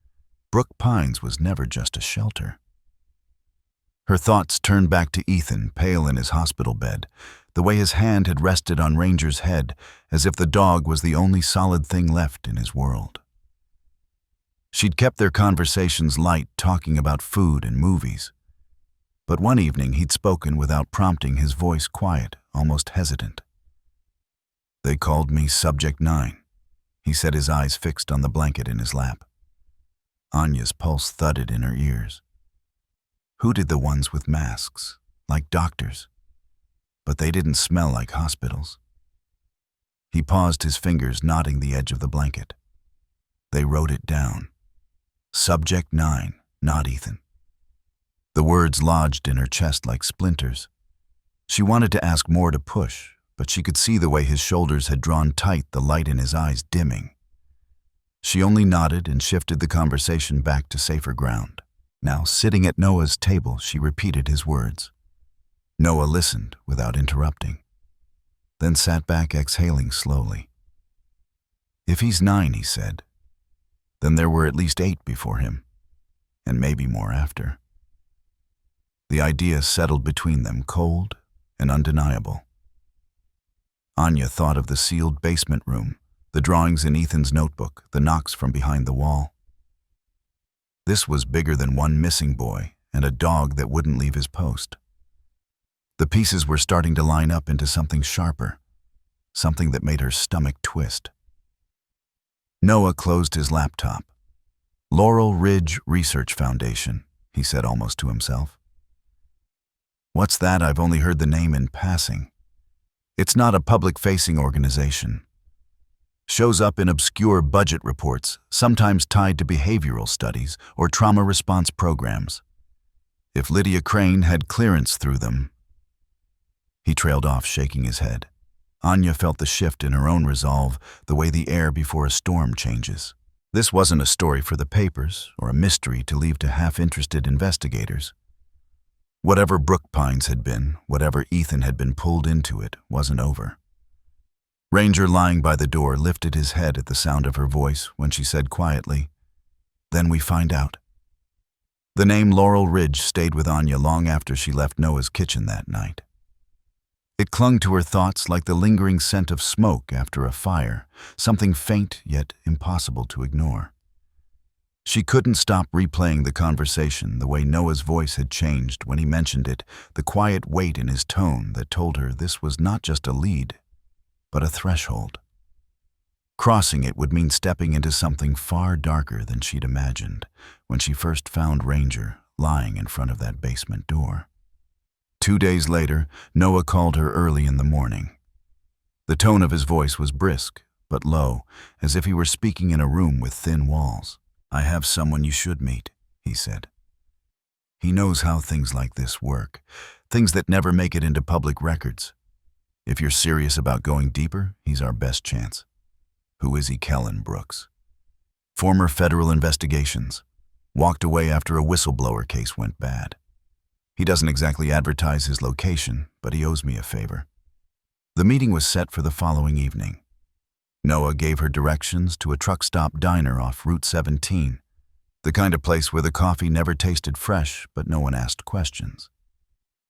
Brook Pines was never just a shelter." Her thoughts turned back to Ethan, pale in his hospital bed, the way his hand had rested on Ranger's head, as if the dog was the only solid thing left in his world. She'd kept their conversations light, talking about food and movies. But one evening he'd spoken without prompting, his voice quiet, almost hesitant. "They called me Subject 9. He said, his eyes fixed on the blanket in his lap. Anya's pulse thudded in her ears. Who did the ones with masks? Like doctors. But they didn't smell like hospitals. He paused, his fingers knotting the edge of the blanket. They wrote it down. Subject 9, not Ethan. The words lodged in her chest like splinters. She wanted to ask more, to push, but she could see the way his shoulders had drawn tight, the light in his eyes dimming. She only nodded and shifted the conversation back to safer ground. Now, sitting at Noah's table, she repeated his words. Noah listened without interrupting, then sat back, exhaling slowly. If he's 9, he said, then there were at least 8 before him, and maybe more after. The idea settled between them, cold and undeniable. Anya thought of the sealed basement room, the drawings in Ethan's notebook, the knocks from behind the wall. This was bigger than one missing boy and a dog that wouldn't leave his post. The pieces were starting to line up into something sharper, something that made her stomach twist. Noah closed his laptop. Laurel Ridge Research Foundation, he said almost to himself. What's that? I've only heard the name in passing. It's not a public-facing organization. Shows up in obscure budget reports, sometimes tied to behavioral studies or trauma response programs. If Lydia Crane had clearance through them. He trailed off, shaking his head. Anya felt the shift in her own resolve, the way the air before a storm changes. This wasn't a story for the papers or a mystery to leave to half-interested investigators. Whatever Brook Pines had been, whatever Ethan had been pulled into it, wasn't over. Ranger, lying by the door, lifted his head at the sound of her voice when she said quietly, "Then we find out." The name Laurel Ridge stayed with Anya long after she left Noah's kitchen that night. It clung to her thoughts like the lingering scent of smoke after a fire, something faint yet impossible to ignore. She couldn't stop replaying the conversation, the way Noah's voice had changed when he mentioned it, the quiet weight in his tone that told her this was not just a lead, but a threshold. Crossing it would mean stepping into something far darker than she'd imagined when she first found Ranger lying in front of that basement door. 2 days later, Noah called her early in the morning. The tone of his voice was brisk, but low, as if he were speaking in a room with thin walls. "I have someone you should meet," he said. "He knows how things like this work, things that never make it into public records. If you're serious about going deeper, he's our best chance." "Who is he?" Kellen Brooks. "Former federal investigations. Walked away after a whistleblower case went bad. He doesn't exactly advertise his location, but he owes me a favor." The meeting was set for the following evening. Noah gave her directions to a truck stop diner off Route 17, the kind of place where the coffee never tasted fresh, but no one asked questions.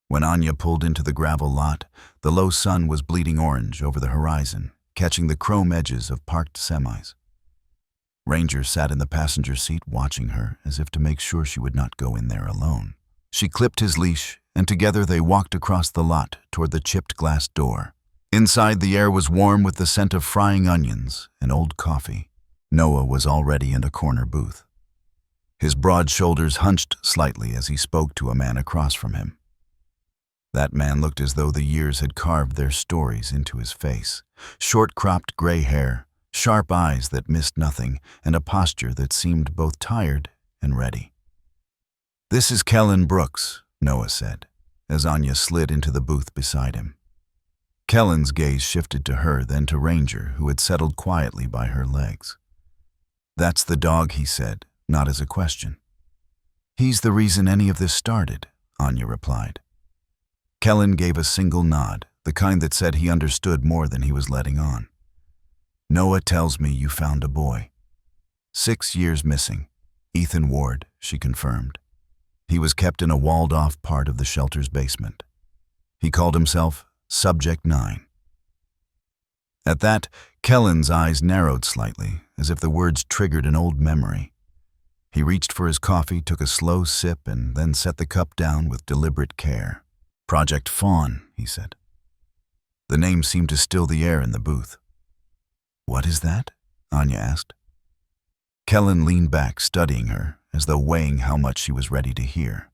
When Anya pulled into the gravel lot, the low sun was bleeding orange over the horizon, catching the chrome edges of parked semis. Ranger sat in the passenger seat watching her, as if to make sure she would not go in there alone. She clipped his leash, and together they walked across the lot toward the chipped glass door. Inside, the air was warm with the scent of frying onions and old coffee. Noah was already in a corner booth. His broad shoulders hunched slightly as he spoke to a man across from him. That man looked as though the years had carved their stories into his face. Short-cropped gray hair, sharp eyes that missed nothing, and a posture that seemed both tired and ready. "This is Kellen Brooks," Noah said, as Anya slid into the booth beside him. Kellen's gaze shifted to her, then to Ranger, who had settled quietly by her legs. "That's the dog," he said, not as a question. "He's the reason any of this started," Anya replied. Kellen gave a single nod, the kind that said he understood more than he was letting on. "Noah tells me you found a boy. 6 years missing. Ethan Ward," she confirmed. He was kept in a walled-off part of the shelter's basement. He called himself Subject 9. At that, Kellen's eyes narrowed slightly, as if the words triggered an old memory. He reached for his coffee, took a slow sip, and then set the cup down with deliberate care. "Project Fawn," he said. The name seemed to still the air in the booth. "What is that?" Anya asked. Kellen leaned back, studying her, as though weighing how much she was ready to hear.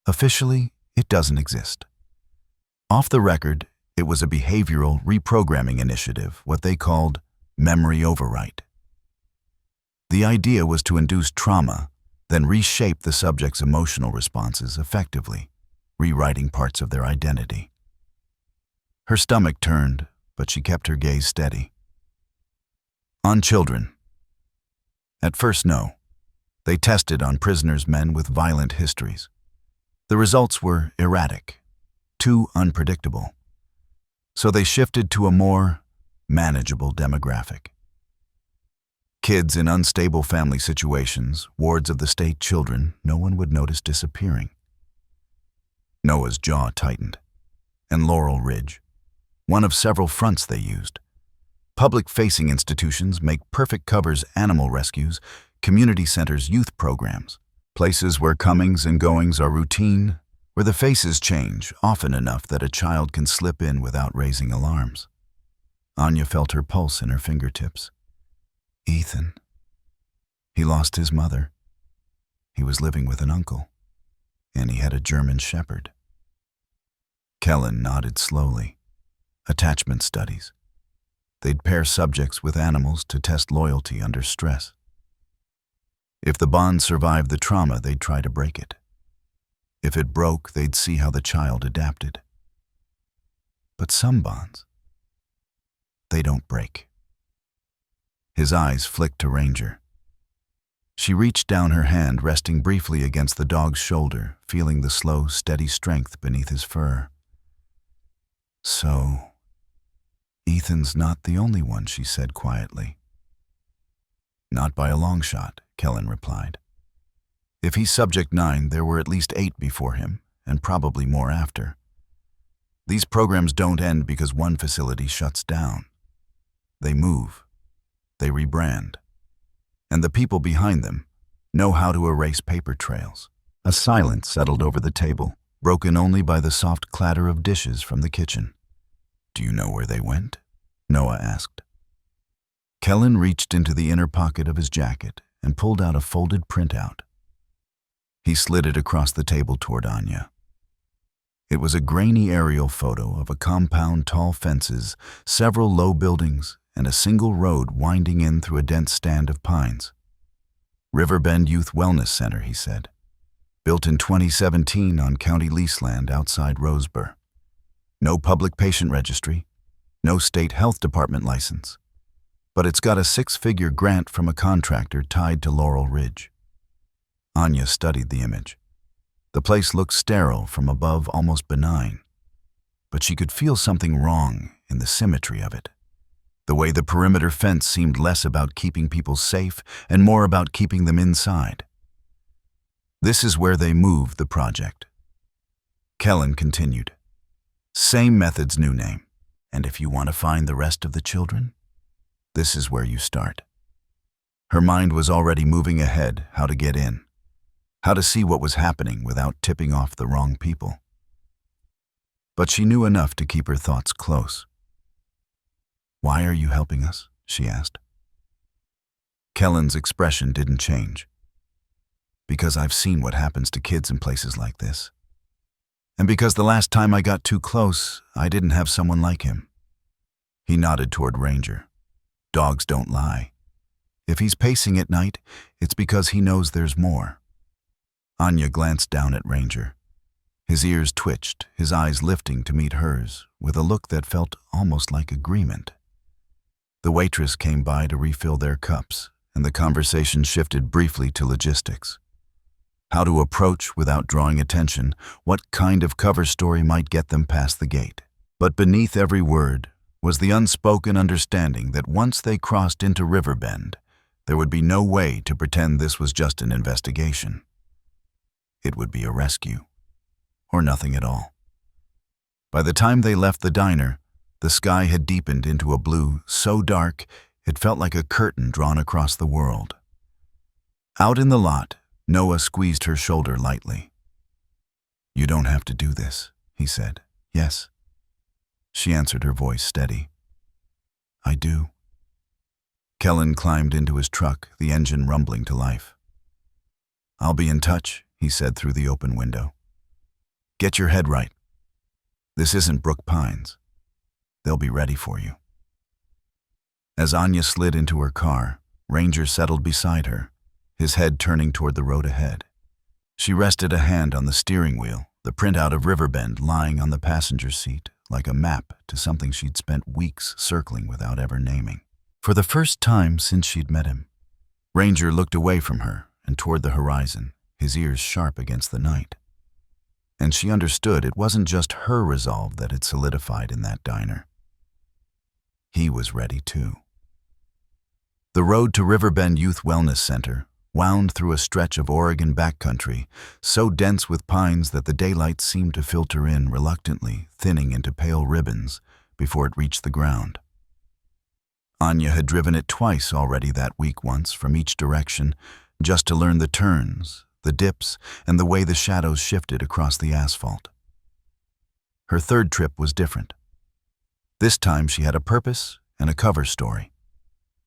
"Officially, it doesn't exist. Off the record, it was a behavioral reprogramming initiative, what they called memory overwrite. The idea was to induce trauma, then reshape the subject's emotional responses effectively, rewriting parts of their identity." Her stomach turned, but she kept her gaze steady. "On children?" "At first, no. They tested on prisoners, men with violent histories. The results were erratic, too unpredictable. So they shifted to a more manageable demographic. Kids in unstable family situations, wards of the state children, no one would notice disappearing." Noah's jaw tightened. "And Laurel Ridge. One of several fronts they used. Public-facing institutions make perfect covers: animal rescues, community centers, youth programs. Places where comings and goings are routine, where the faces change often enough that a child can slip in without raising alarms." Anya felt her pulse in her fingertips. Ethan. He lost his mother. He was living with an uncle. And he had a German shepherd. Kellen nodded slowly. Attachment studies. They'd pair subjects with animals to test loyalty under stress. If the bond survived the trauma, they'd try to break it. If it broke, they'd see how the child adapted. But some bonds, they don't break. His eyes flicked to Ranger. She reached down her hand, resting briefly against the dog's shoulder, feeling the slow, steady strength beneath his fur. "So, Ethan's not the only one," she said quietly. "Not by a long shot," Kellen replied. "If he's subject 9, there were at least 8 before him, and probably more after. These programs don't end because one facility shuts down. They move. They rebrand. And the people behind them know how to erase paper trails." A silence settled over the table, broken only by the soft clatter of dishes from the kitchen. "Do you know where they went?" Noah asked. Kellen reached into the inner pocket of his jacket and pulled out a folded printout. He slid it across the table toward Anya. It was a grainy aerial photo of a compound, tall fences, several low buildings, and a single road winding in through a dense stand of pines. "Riverbend Youth Wellness Center," he said. "Built in 2017 on county lease land outside Roseburg. No public patient registry, no state health department license. But it's got a 6-figure grant from a contractor tied to Laurel Ridge." Anya studied the image. The place looked sterile from above, almost benign. But she could feel something wrong in the symmetry of it. The way the perimeter fence seemed less about keeping people safe and more about keeping them inside. "This is where they moved the project." Kellen continued. "Same methods, new name. And if you want to find the rest of the children, this is where you start." Her mind was already moving ahead, how to get in, how to see what was happening without tipping off the wrong people. But she knew enough to keep her thoughts close. "Why are you helping us?" she asked. Kellen's expression didn't change. "Because I've seen what happens to kids in places like this. And because the last time I got too close, I didn't have someone like him." He nodded toward Ranger. "Dogs don't lie. If he's pacing at night, it's because he knows there's more." Anya glanced down at Ranger. His ears twitched, his eyes lifting to meet hers, with a look that felt almost like agreement. The waitress came by to refill their cups, and the conversation shifted briefly to logistics. How to approach without drawing attention, what kind of cover story might get them past the gate. But beneath every word was the unspoken understanding that once they crossed into Riverbend, there would be no way to pretend this was just an investigation. It would be a rescue, or nothing at all. By the time they left the diner, the sky had deepened into a blue so dark it felt like a curtain drawn across the world. Out in the lot, Noah squeezed her shoulder lightly. "You don't have to do this," he said. "Yes?" She answered, her voice steady. "I do." Kellen climbed into his truck, the engine rumbling to life. "I'll be in touch," he said through the open window. "Get your head right. This isn't Brook Pines. They'll be ready for you." As Anya slid into her car, Ranger settled beside her, his head turning toward the road ahead. She rested a hand on the steering wheel, the printout of Riverbend lying on the passenger seat, like a map to something she'd spent weeks circling without ever naming. For the first time since she'd met him, Ranger looked away from her and toward the horizon, his ears sharp against the night. And she understood it wasn't just her resolve that had solidified in that diner. He was ready too. The road to Riverbend Youth Wellness Center wound through a stretch of Oregon backcountry, so dense with pines that the daylight seemed to filter in reluctantly, thinning into pale ribbons before it reached the ground. Anya had driven it twice already that week, once from each direction, just to learn the turns, the dips, and the way the shadows shifted across the asphalt. Her third trip was different. This time she had a purpose and a cover story.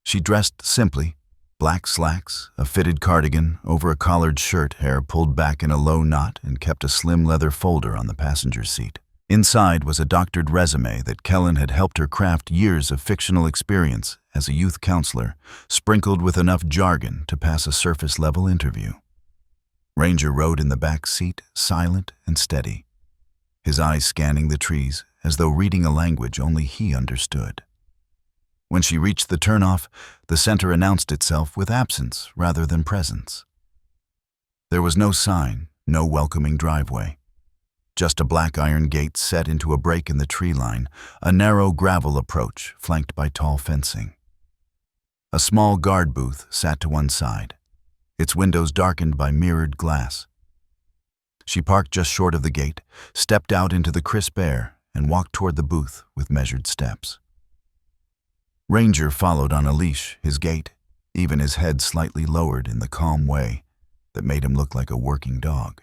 She dressed simply, black slacks, a fitted cardigan over a collared shirt, hair pulled back in a low knot, and kept a slim leather folder on the passenger seat. Inside was a doctored resume that Kellen had helped her craft, years of fictional experience as a youth counselor, sprinkled with enough jargon to pass a surface-level interview. Ranger rode in the back seat, silent and steady, his eyes scanning the trees as though reading a language only he understood. When she reached the turnoff, the center announced itself with absence rather than presence. There was no sign, no welcoming driveway. Just a black iron gate set into a break in the tree line, a narrow gravel approach flanked by tall fencing. A small guard booth sat to one side, its windows darkened by mirrored glass. She parked just short of the gate, stepped out into the crisp air, and walked toward the booth with measured steps. Ranger followed on a leash, his gait, even his head slightly lowered in the calm way that made him look like a working dog.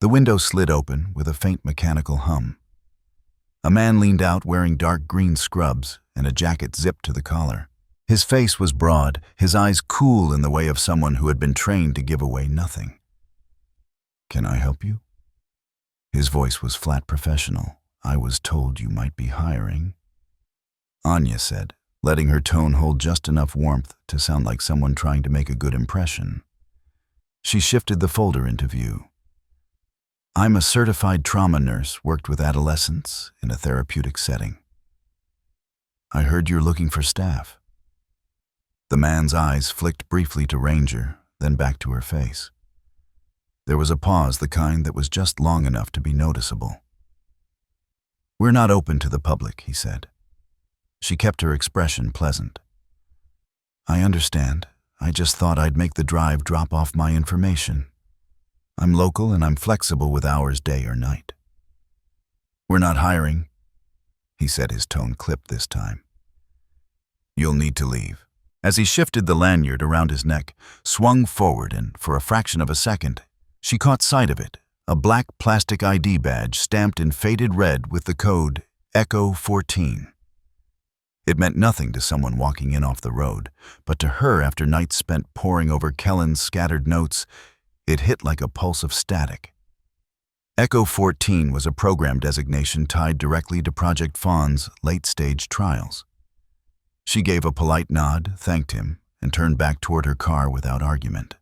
The window slid open with a faint mechanical hum. A man leaned out wearing dark green scrubs and a jacket zipped to the collar. His face was broad, his eyes cool in the way of someone who had been trained to give away nothing. "Can I help you?" His voice was flat professional. "I was told you might be hiring," Anya said, letting her tone hold just enough warmth to sound like someone trying to make a good impression. She shifted the folder into view. "I'm a certified trauma nurse, worked with adolescents in a therapeutic setting. I heard you're looking for staff." The man's eyes flicked briefly to Ranger, then back to her face. There was a pause, the kind that was just long enough to be noticeable. "We're not open to the public," he said. She kept her expression pleasant. "I understand. I just thought I'd make the drive, drop off my information. I'm local and I'm flexible with hours, day or night." "We're not hiring," he said, his tone clipped this time. "You'll need to leave." As he shifted the lanyard around his neck, swung forward, and for a fraction of a second, she caught sight of it, a black plastic ID badge stamped in faded red with the code Echo 14. It meant nothing to someone walking in off the road, but to her, after nights spent poring over Kellen's scattered notes, it hit like a pulse of static. Echo 14 was a program designation tied directly to Project Fawn's late-stage trials. She gave a polite nod, thanked him, and turned back toward her car without argument.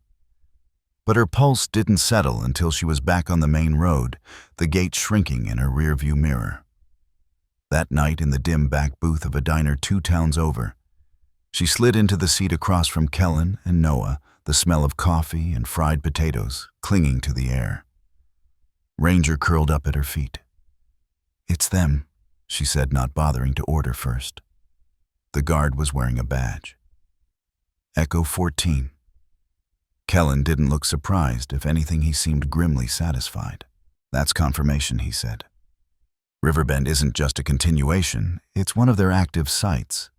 But her pulse didn't settle until she was back on the main road, the gate shrinking in her rearview mirror. That night, in the dim back booth of a diner 2 towns over, she slid into the seat across from Kellen and Noah, the smell of coffee and fried potatoes clinging to the air. Ranger curled up at her feet. "It's them," she said, not bothering to order first. The guard was wearing a badge. "Echo 14. Kellen didn't look surprised. If anything, he seemed grimly satisfied. "That's confirmation," he said. "Riverbend isn't just a continuation, it's one of their active sites.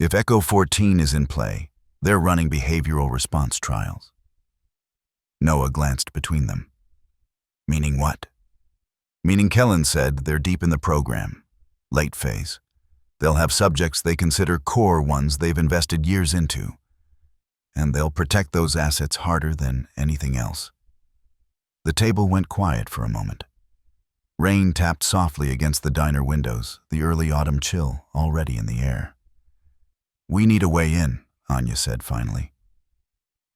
If Echo 14 is in play, They're running behavioral response trials. Noah glanced between them. Meaning what? Meaning Kellen said they're deep in the program. Late phase. They'll have subjects they consider core ones they've invested years into. And they'll protect those assets harder than anything else. The table went quiet for a moment. Rain tapped softly against the diner windows, the early autumn chill already in the air. "We need a way in," Anya said finally.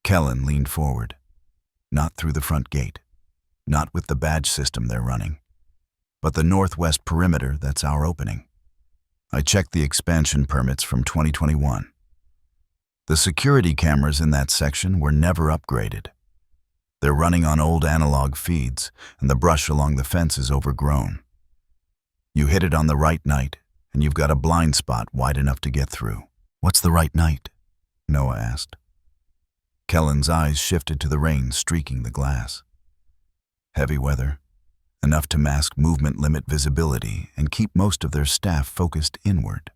Kellen leaned forward. "Not through the front gate. Not with the badge system they're running. But the northwest perimeter, that's our opening. I checked the expansion permits from 2021. The security cameras in that section were never upgraded. They're running on old analog feeds, and the brush along the fence is overgrown. You hit it on the right night, and you've got a blind spot wide enough to get through." "What's the right night?" Noah asked. Kellen's eyes shifted to the rain streaking the glass. Heavy weather, enough to mask movement limit visibility and keep most of their staff focused inward.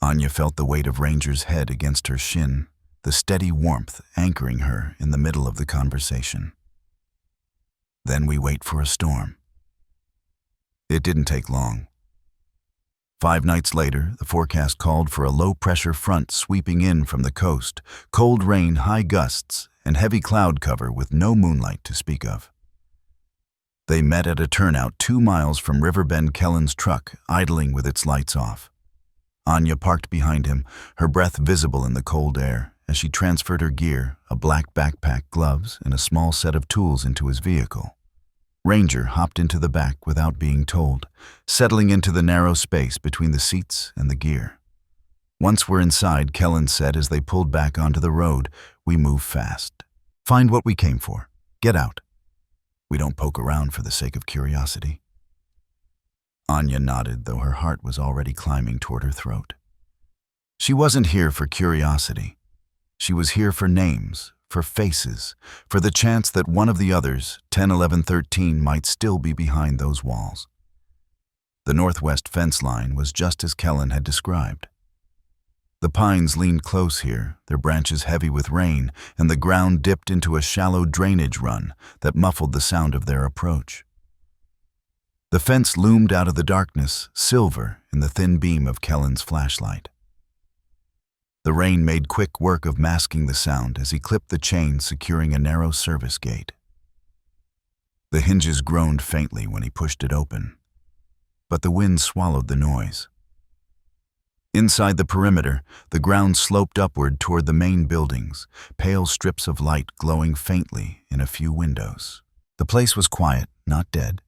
Anya felt the weight of Ranger's head against her shin, the steady warmth anchoring her in the middle of the conversation. "Then we wait for a storm." It didn't take long. 5 nights later, the forecast called for a low-pressure front sweeping in from the coast, cold rain, high gusts, and heavy cloud cover with no moonlight to speak of. They met at a turnout 2 miles from Riverbend. Kellen's truck idling with its lights off. Anya parked behind him, her breath visible in the cold air, as she transferred her gear, a black backpack, gloves, and a small set of tools into his vehicle. Ranger hopped into the back without being told, settling into the narrow space between the seats and the gear. "Once we're inside," Kellen said as they pulled back onto the road, "we move fast. Find what we came for. Get out. We don't poke around for the sake of curiosity." Anya nodded, though her heart was already climbing toward her throat. She wasn't here for curiosity. She was here for names, for faces, for the chance that one of the others, 10, 11, 13, might still be behind those walls. The northwest fence line was just as Kellen had described. The pines leaned close here, their branches heavy with rain, and the ground dipped into a shallow drainage run that muffled the sound of their approach. The fence loomed out of the darkness, silver in the thin beam of Kellen's flashlight. The rain made quick work of masking the sound as he clipped the chain securing a narrow service gate. The hinges groaned faintly when he pushed it open, but the wind swallowed the noise. Inside the perimeter, the ground sloped upward toward the main buildings, pale strips of light glowing faintly in a few windows. The place was quiet, not dead,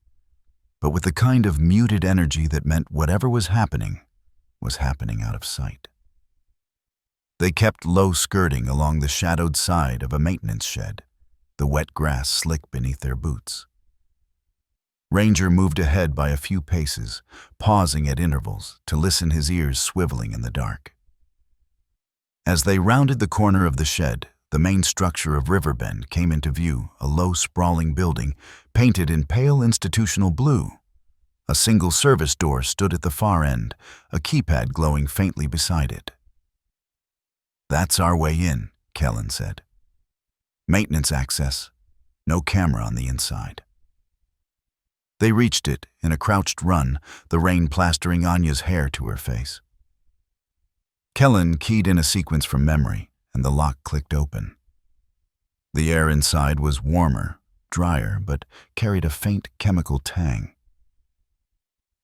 but with the kind of muted energy that meant whatever was happening out of sight. They kept low skirting along the shadowed side of a maintenance shed, the wet grass slick beneath their boots. Ranger moved ahead by a few paces, pausing at intervals to listen, his ears swiveling in the dark. As they rounded the corner of the shed, the main structure of Riverbend came into view, a low, sprawling building painted in pale institutional blue. A single service door stood at the far end, a keypad glowing faintly beside it. "That's our way in," Kellen said. "Maintenance access, no camera on the inside." They reached it in a crouched run, the rain plastering Anya's hair to her face. Kellen keyed in a sequence from memory, and the lock clicked open. The air inside was warmer, drier, but carried a faint chemical tang.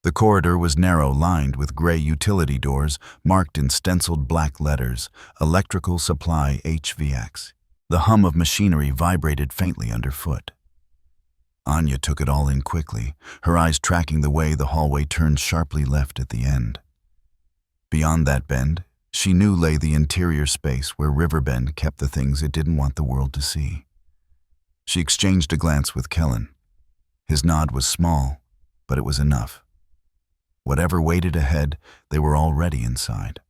The corridor was narrow, lined with gray utility doors marked in stenciled black letters, Electrical Supply HVX. The hum of machinery vibrated faintly underfoot. Anya took it all in quickly, her eyes tracking the way the hallway turned sharply left at the end. Beyond that bend, she knew lay the interior space where Riverbend kept the things it didn't want the world to see. She exchanged a glance with Kellen. His nod was small, but it was enough. Whatever waited ahead, they were already inside.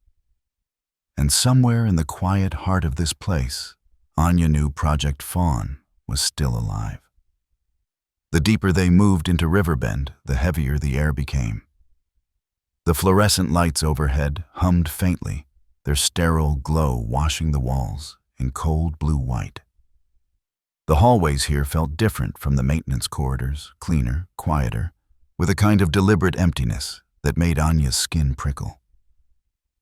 And somewhere in the quiet heart of this place, Anya knew Project Fawn was still alive. The deeper they moved into Riverbend, the heavier the air became. The fluorescent lights overhead hummed faintly, their sterile glow washing the walls in cold blue-white. The hallways here felt different from the maintenance corridors, cleaner, quieter, with a kind of deliberate emptiness that made Anya's skin prickle.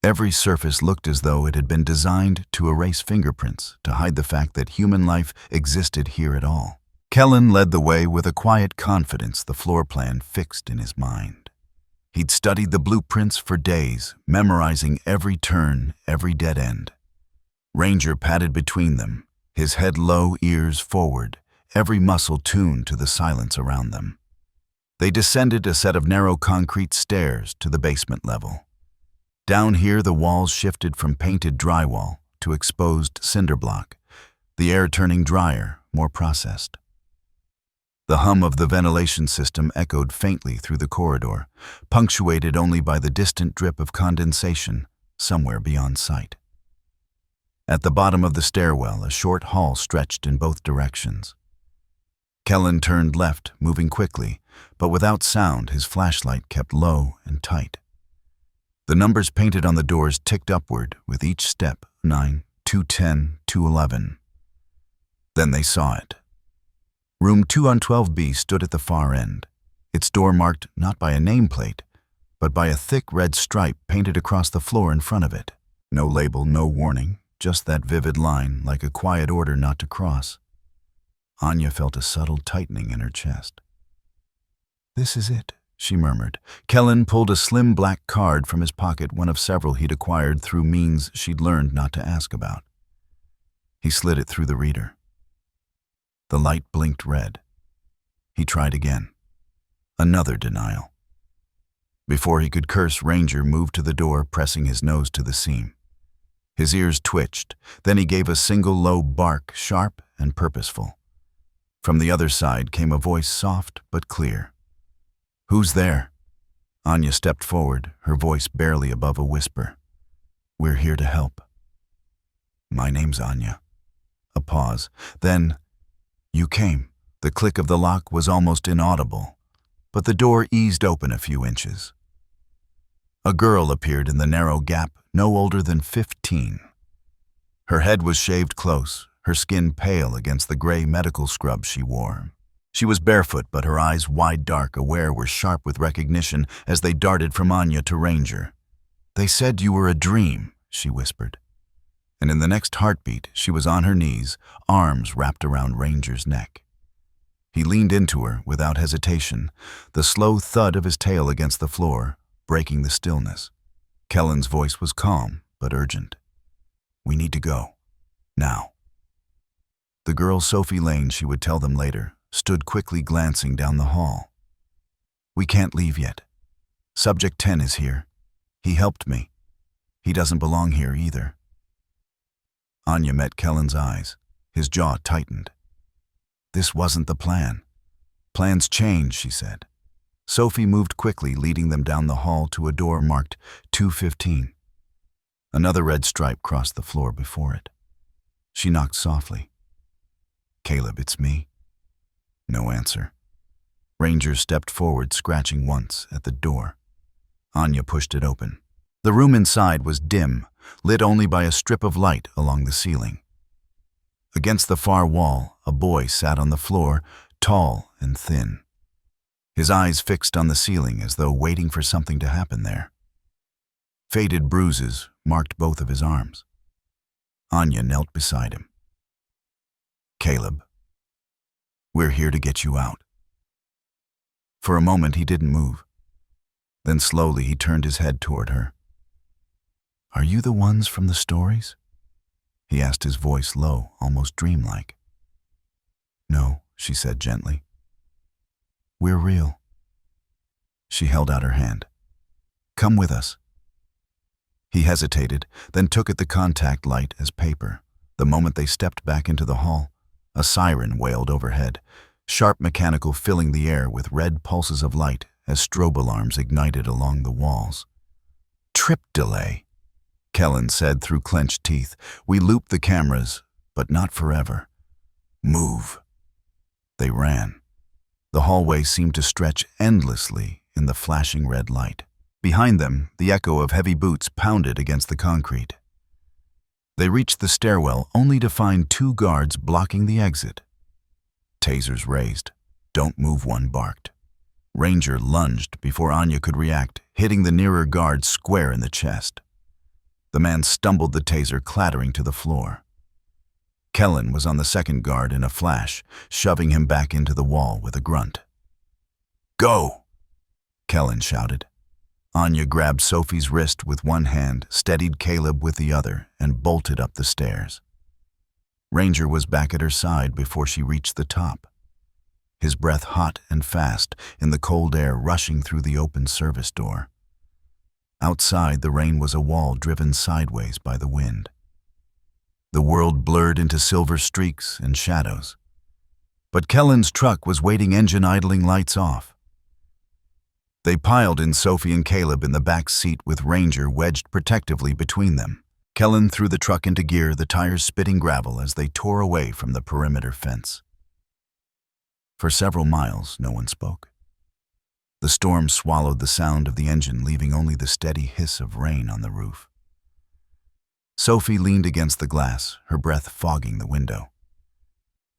Every surface looked as though it had been designed to erase fingerprints to hide the fact that human life existed here at all. Kellen led the way with a quiet confidence the floor plan fixed in his mind. He'd studied the blueprints for days, memorizing every turn, every dead end. Ranger padded between them, his head low, ears forward, every muscle tuned to the silence around them. They descended a set of narrow concrete stairs to the basement level. Down here, the walls shifted from painted drywall to exposed cinder block, the air turning drier, more processed. The hum of the ventilation system echoed faintly through the corridor, punctuated only by the distant drip of condensation somewhere beyond sight. At the bottom of the stairwell, a short hall stretched in both directions. Kellen turned left, moving quickly, but without sound, his flashlight kept low and tight. The numbers painted on the doors ticked upward with each step, 9, 210, 211. Then they saw it. Room 212B stood at the far end, its door marked not by a nameplate, but by a thick red stripe painted across the floor in front of it. No label, no warning, just that vivid line, like a quiet order not to cross. Anya felt a subtle tightening in her chest. "This is it," she murmured. Kellen pulled a slim black card from his pocket, one of several he'd acquired through means she'd learned not to ask about. He slid it through the reader. The light blinked red. He tried again. Another denial. Before he could curse, Ranger moved to the door, pressing his nose to the seam. His ears twitched. Then he gave a single low bark, sharp and purposeful. From the other side came a voice, soft but clear. "Who's there?" Anya stepped forward, her voice barely above a whisper. "We're here to help." "My name's Anya." A pause. Then, "You came." The click of the lock was almost inaudible, but the door eased open a few inches. A girl appeared in the narrow gap, no older than 15. Her head was shaved close, her skin pale against the gray medical scrub she wore. She was barefoot, but her eyes, wide dark, aware, were sharp with recognition as they darted from Anya to Ranger. "They said you were a dream," she whispered. And in the next heartbeat, she was on her knees, arms wrapped around Ranger's neck. He leaned into her without hesitation, the slow thud of his tail against the floor, breaking the stillness. Kellen's voice was calm, but urgent. "We need to go. Now." The girl, Sophie Lane, she would tell them later, stood quickly glancing down the hall. "We can't leave yet. Subject 10 is here. He helped me. He doesn't belong here either." Anya met Kellen's eyes. His jaw tightened. "This wasn't the plan." "Plans change," she said. Sophie moved quickly, leading them down the hall to a door marked 215. Another red stripe crossed the floor before it. She knocked softly. "Caleb, it's me." No answer. Ranger stepped forward, scratching once at the door. Anya pushed it open. The room inside was dim, lit only by a strip of light along the ceiling. Against the far wall, a boy sat on the floor, tall and thin. His eyes fixed on the ceiling as though waiting for something to happen there. Faded bruises marked both of his arms. Anya knelt beside him. "Caleb, we're here to get you out." For a moment he didn't move. Then slowly he turned his head toward her. "Are you the ones from the stories?" He asked, his voice low, almost dreamlike. "No," she said gently. "We're real." She held out her hand. "Come with us." He hesitated, then took at the contact light as paper. The moment they stepped back into the hall, a siren wailed overhead, sharp mechanical filling the air with red pulses of light as strobe alarms ignited along the walls. "Trip delay," Kellen said through clenched teeth. "We looped the cameras, but not forever. Move." They ran. The hallway seemed to stretch endlessly in the flashing red light. Behind them, the echo of heavy boots pounded against the concrete. They reached the stairwell only to find 2 guards blocking the exit. Tasers raised. "Don't move," one barked. Ranger lunged before Anya could react, hitting the nearer guard square in the chest. The man stumbled, the taser clattering to the floor. Kellen was on the second guard in a flash, shoving him back into the wall with a grunt. "Go!" Kellen shouted. Anya grabbed Sophie's wrist with one hand, steadied Caleb with the other, and bolted up the stairs. Ranger was back at her side before she reached the top, his breath hot and fast in the cold air rushing through the open service door. Outside, the rain was a wall driven sideways by the wind. The world blurred into silver streaks and shadows. But Kellen's truck was waiting, engine idling, lights off. They piled in Sophie and Caleb in the back seat with Ranger wedged protectively between them. Kellen threw the truck into gear, the tires spitting gravel as they tore away from the perimeter fence. For several miles, no one spoke. The storm swallowed the sound of the engine, leaving only the steady hiss of rain on the roof. Sophie leaned against the glass, her breath fogging the window.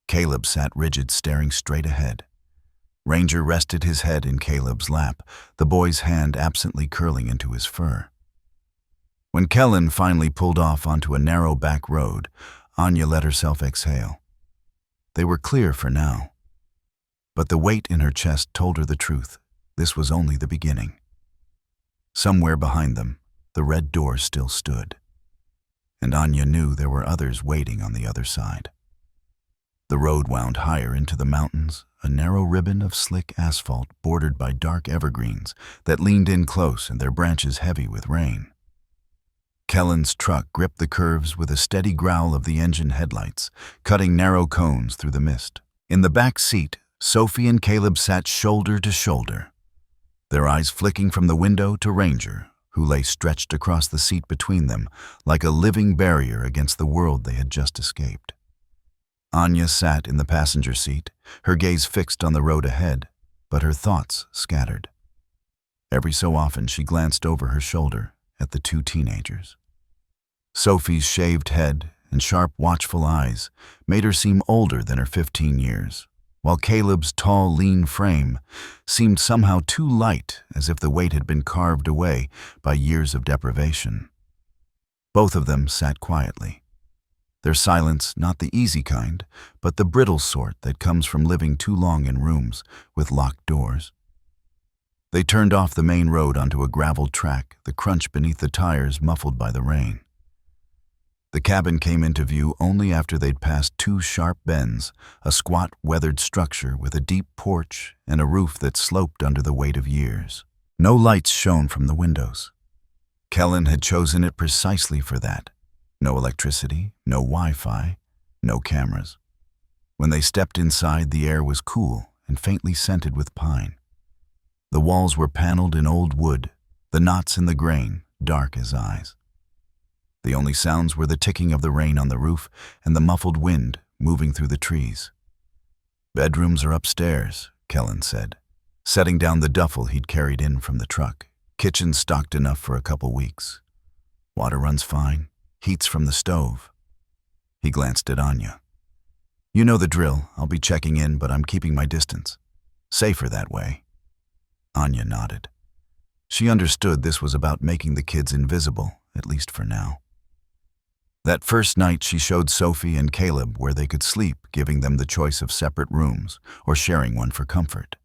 Caleb sat rigid, staring straight ahead. Ranger rested his head in Caleb's lap, the boy's hand absently curling into his fur. When Kellen finally pulled off onto a narrow back road, Anya let herself exhale. They were clear for now. But the weight in her chest told her the truth. This was only the beginning. Somewhere behind them, the red door still stood. And Anya knew there were others waiting on the other side. The road wound higher into the mountains, a narrow ribbon of slick asphalt bordered by dark evergreens that leaned in close and their branches heavy with rain. Kellen's truck gripped the curves with a steady growl of the engine headlights, cutting narrow cones through the mist. In the back seat, Sophie and Caleb sat shoulder to shoulder, their eyes flicking from the window to Ranger, who lay stretched across the seat between them like a living barrier against the world they had just escaped. Anya sat in the passenger seat, her gaze fixed on the road ahead, but her thoughts scattered. Every so often she glanced over her shoulder at the 2 teenagers. Sophie's shaved head and sharp, watchful eyes made her seem older than her 15 years, while Caleb's tall, lean frame seemed somehow too light, as if the weight had been carved away by years of deprivation. Both of them sat quietly. Their silence not the easy kind, but the brittle sort that comes from living too long in rooms with locked doors. They turned off the main road onto a gravel track, the crunch beneath the tires muffled by the rain. The cabin came into view only after they'd passed 2 sharp bends, a squat, weathered structure with a deep porch and a roof that sloped under the weight of years. No lights shone from the windows. Kellen had chosen it precisely for that. No electricity, no Wi-Fi, no cameras. When they stepped inside, the air was cool and faintly scented with pine. The walls were paneled in old wood, the knots in the grain dark as eyes. The only sounds were the ticking of the rain on the roof and the muffled wind moving through the trees. "Bedrooms are upstairs," Kellen said, setting down the duffel he'd carried in from the truck. "Kitchen stocked enough for a couple weeks. Water runs fine. Heat's from the stove." He glanced at Anya. "You know the drill. I'll be checking in, but I'm keeping my distance. Safer that way." Anya nodded. She understood this was about making the kids invisible, at least for now. That first night, she showed Sophie and Caleb where they could sleep, giving them the choice of separate rooms or sharing one for comfort.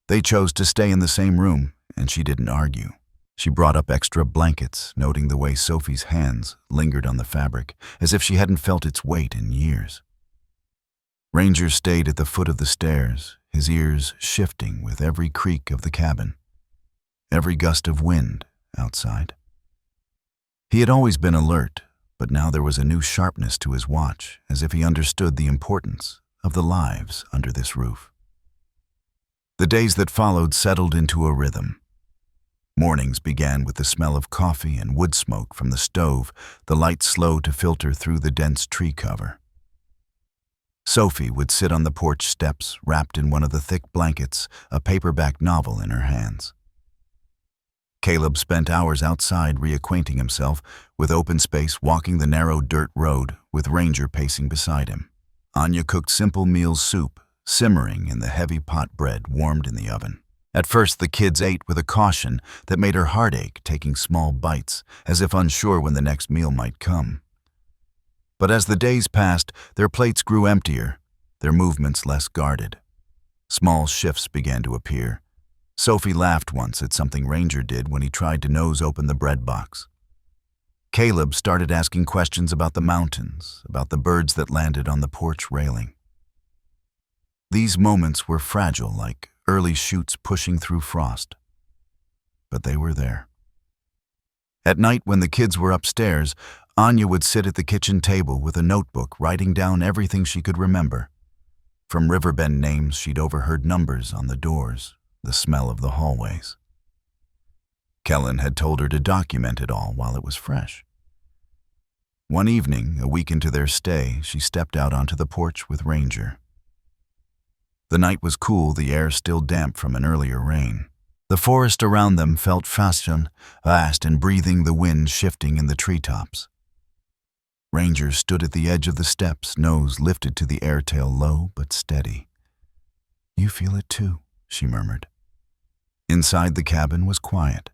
They chose to stay in the same room, and she didn't argue. She brought up extra blankets, noting the way Sophie's hands lingered on the fabric, as if she hadn't felt its weight in years. Ranger stayed at the foot of the stairs, his ears shifting with every creak of the cabin, every gust of wind outside. He had always been alert, but now there was a new sharpness to his watch, as if he understood the importance of the lives under this roof. The days that followed settled into a rhythm. Mornings began with the smell of coffee and wood smoke from the stove, the light slow to filter through the dense tree cover. Sophie would sit on the porch steps, wrapped in one of the thick blankets, a paperback novel in her hands. Caleb spent hours outside reacquainting himself with open space, walking the narrow dirt road with Ranger pacing beside him. Anya cooked simple meal soup, simmering in the heavy pot bread warmed in the oven. At first, the kids ate with a caution that made her heart ache, taking small bites, as if unsure when the next meal might come. But as the days passed, their plates grew emptier, their movements less guarded. Small shifts began to appear. Sophie laughed once at something Ranger did when he tried to nose open the bread box. Caleb started asking questions about the mountains, about the birds that landed on the porch railing. These moments were fragile, like early shoots pushing through frost. But they were there. At night, when the kids were upstairs, Anya would sit at the kitchen table with a notebook, writing down everything she could remember. From riverbend names, she'd overheard numbers on the doors, the smell of the hallways. Kellen had told her to document it all while it was fresh. One evening, a week into their stay, she stepped out onto the porch with Ranger. The night was cool, the air still damp from an earlier rain. The forest around them felt vast and breathing, the wind shifting in the treetops. Ranger stood at the edge of the steps, nose lifted to the airtail, low but steady. "You feel it too," she murmured. Inside the cabin was quiet.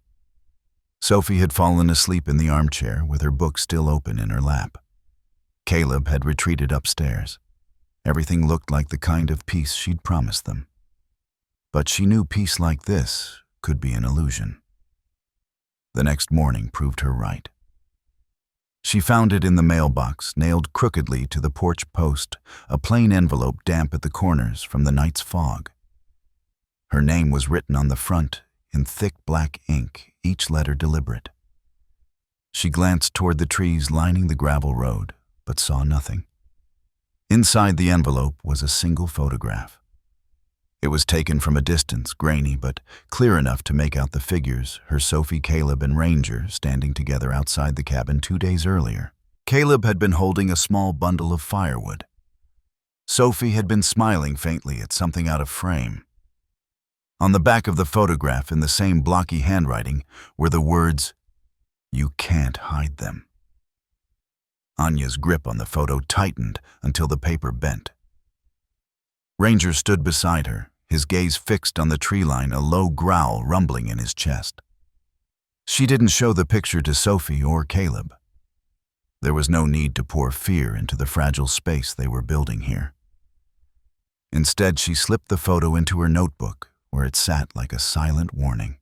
Sophie had fallen asleep in the armchair with her book still open in her lap. Caleb had retreated upstairs. Everything looked like the kind of peace she'd promised them. But she knew peace like this could be an illusion. The next morning proved her right. She found it in the mailbox, nailed crookedly to the porch post, a plain envelope damp at the corners from the night's fog. Her name was written on the front in thick black ink, each letter deliberate. She glanced toward the trees lining the gravel road, but saw nothing. Inside the envelope was a single photograph. It was taken from a distance, grainy but clear enough to make out the figures, her Sophie, Caleb, and Ranger standing together outside the cabin 2 days earlier. Caleb had been holding a small bundle of firewood. Sophie had been smiling faintly at something out of frame. On the back of the photograph, in the same blocky handwriting, were the words, "You can't hide them." Anya's grip on the photo tightened until the paper bent. Ranger stood beside her, his gaze fixed on the tree line, a low growl rumbling in his chest. She didn't show the picture to Sophie or Caleb. There was no need to pour fear into the fragile space they were building here. Instead, she slipped the photo into her notebook, where it sat like a silent warning.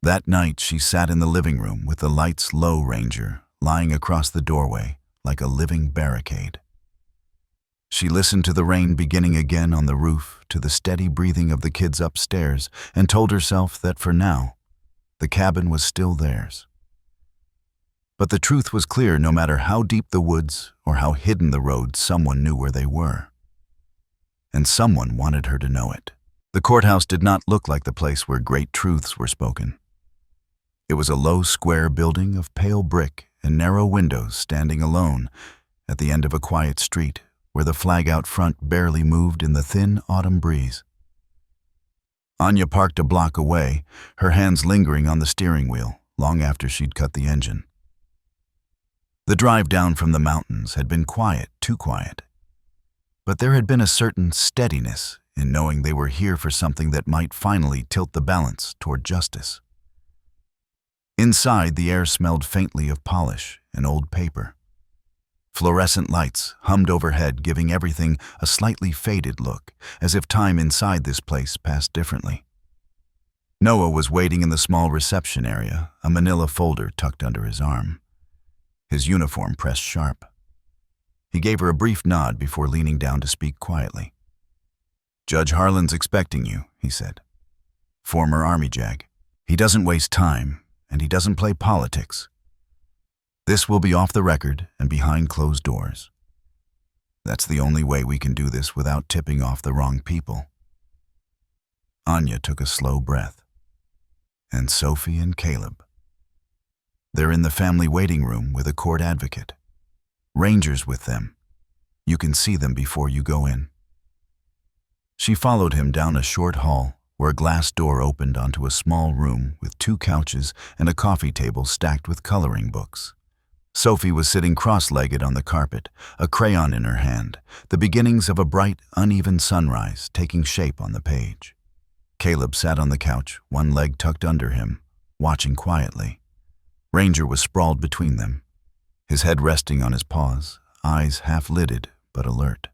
That night, she sat in the living room with the lights low, Ranger lying across the doorway like a living barricade. She listened to the rain beginning again on the roof, to the steady breathing of the kids upstairs, and told herself that for now, the cabin was still theirs. But the truth was clear: no matter how deep the woods or how hidden the road, someone knew where they were. And someone wanted her to know it. The courthouse did not look like the place where great truths were spoken. It was a low, square building of pale brick and narrow windows standing alone at the end of a quiet street where the flag out front barely moved in the thin autumn breeze. Anya parked a block away, her hands lingering on the steering wheel long after she'd cut the engine. The drive down from the mountains had been quiet, too quiet. But there had been a certain steadiness in knowing they were here for something that might finally tilt the balance toward justice. Inside, the air smelled faintly of polish and old paper. Fluorescent lights hummed overhead, giving everything a slightly faded look, as if time inside this place passed differently. Noah was waiting in the small reception area, a manila folder tucked under his arm. His uniform pressed sharp. He gave her a brief nod before leaning down to speak quietly. "Judge Harlan's expecting you," he said. "Former Army JAG. He doesn't waste time, and he doesn't play politics. This will be off the record and behind closed doors. That's the only way we can do this without tipping off the wrong people." Anya took a slow breath. And Sophie and Caleb. They're in the family waiting room with a court advocate. Ranger's with them. You can see them before you go in. She followed him down a short hall where a glass door opened onto a small room with 2 couches and a coffee table stacked with coloring books. Sophie was sitting cross-legged on the carpet, a crayon in her hand, the beginnings of a bright, uneven sunrise taking shape on the page. Caleb sat on the couch, one leg tucked under him, watching quietly. Ranger was sprawled between them, his head resting on his paws, eyes half-lidded but alert.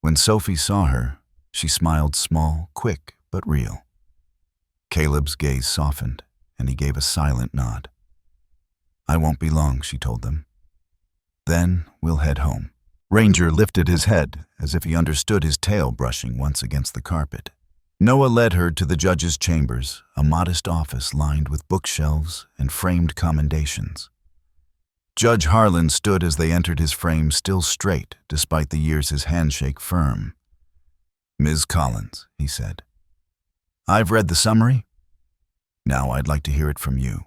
When Sophie saw her, she smiled small, quick, but real. Caleb's gaze softened, and he gave a silent nod. "I won't be long," she told them. "Then we'll head home." Ranger lifted his head as if he understood his tail brushing once against the carpet. Noah led her to the judge's chambers, a modest office lined with bookshelves and framed commendations. Judge Harlan stood as they entered his frame, still straight despite the years, his handshake firm. "Ms. Collins," he said, "I've read the summary. Now I'd like to hear it from you."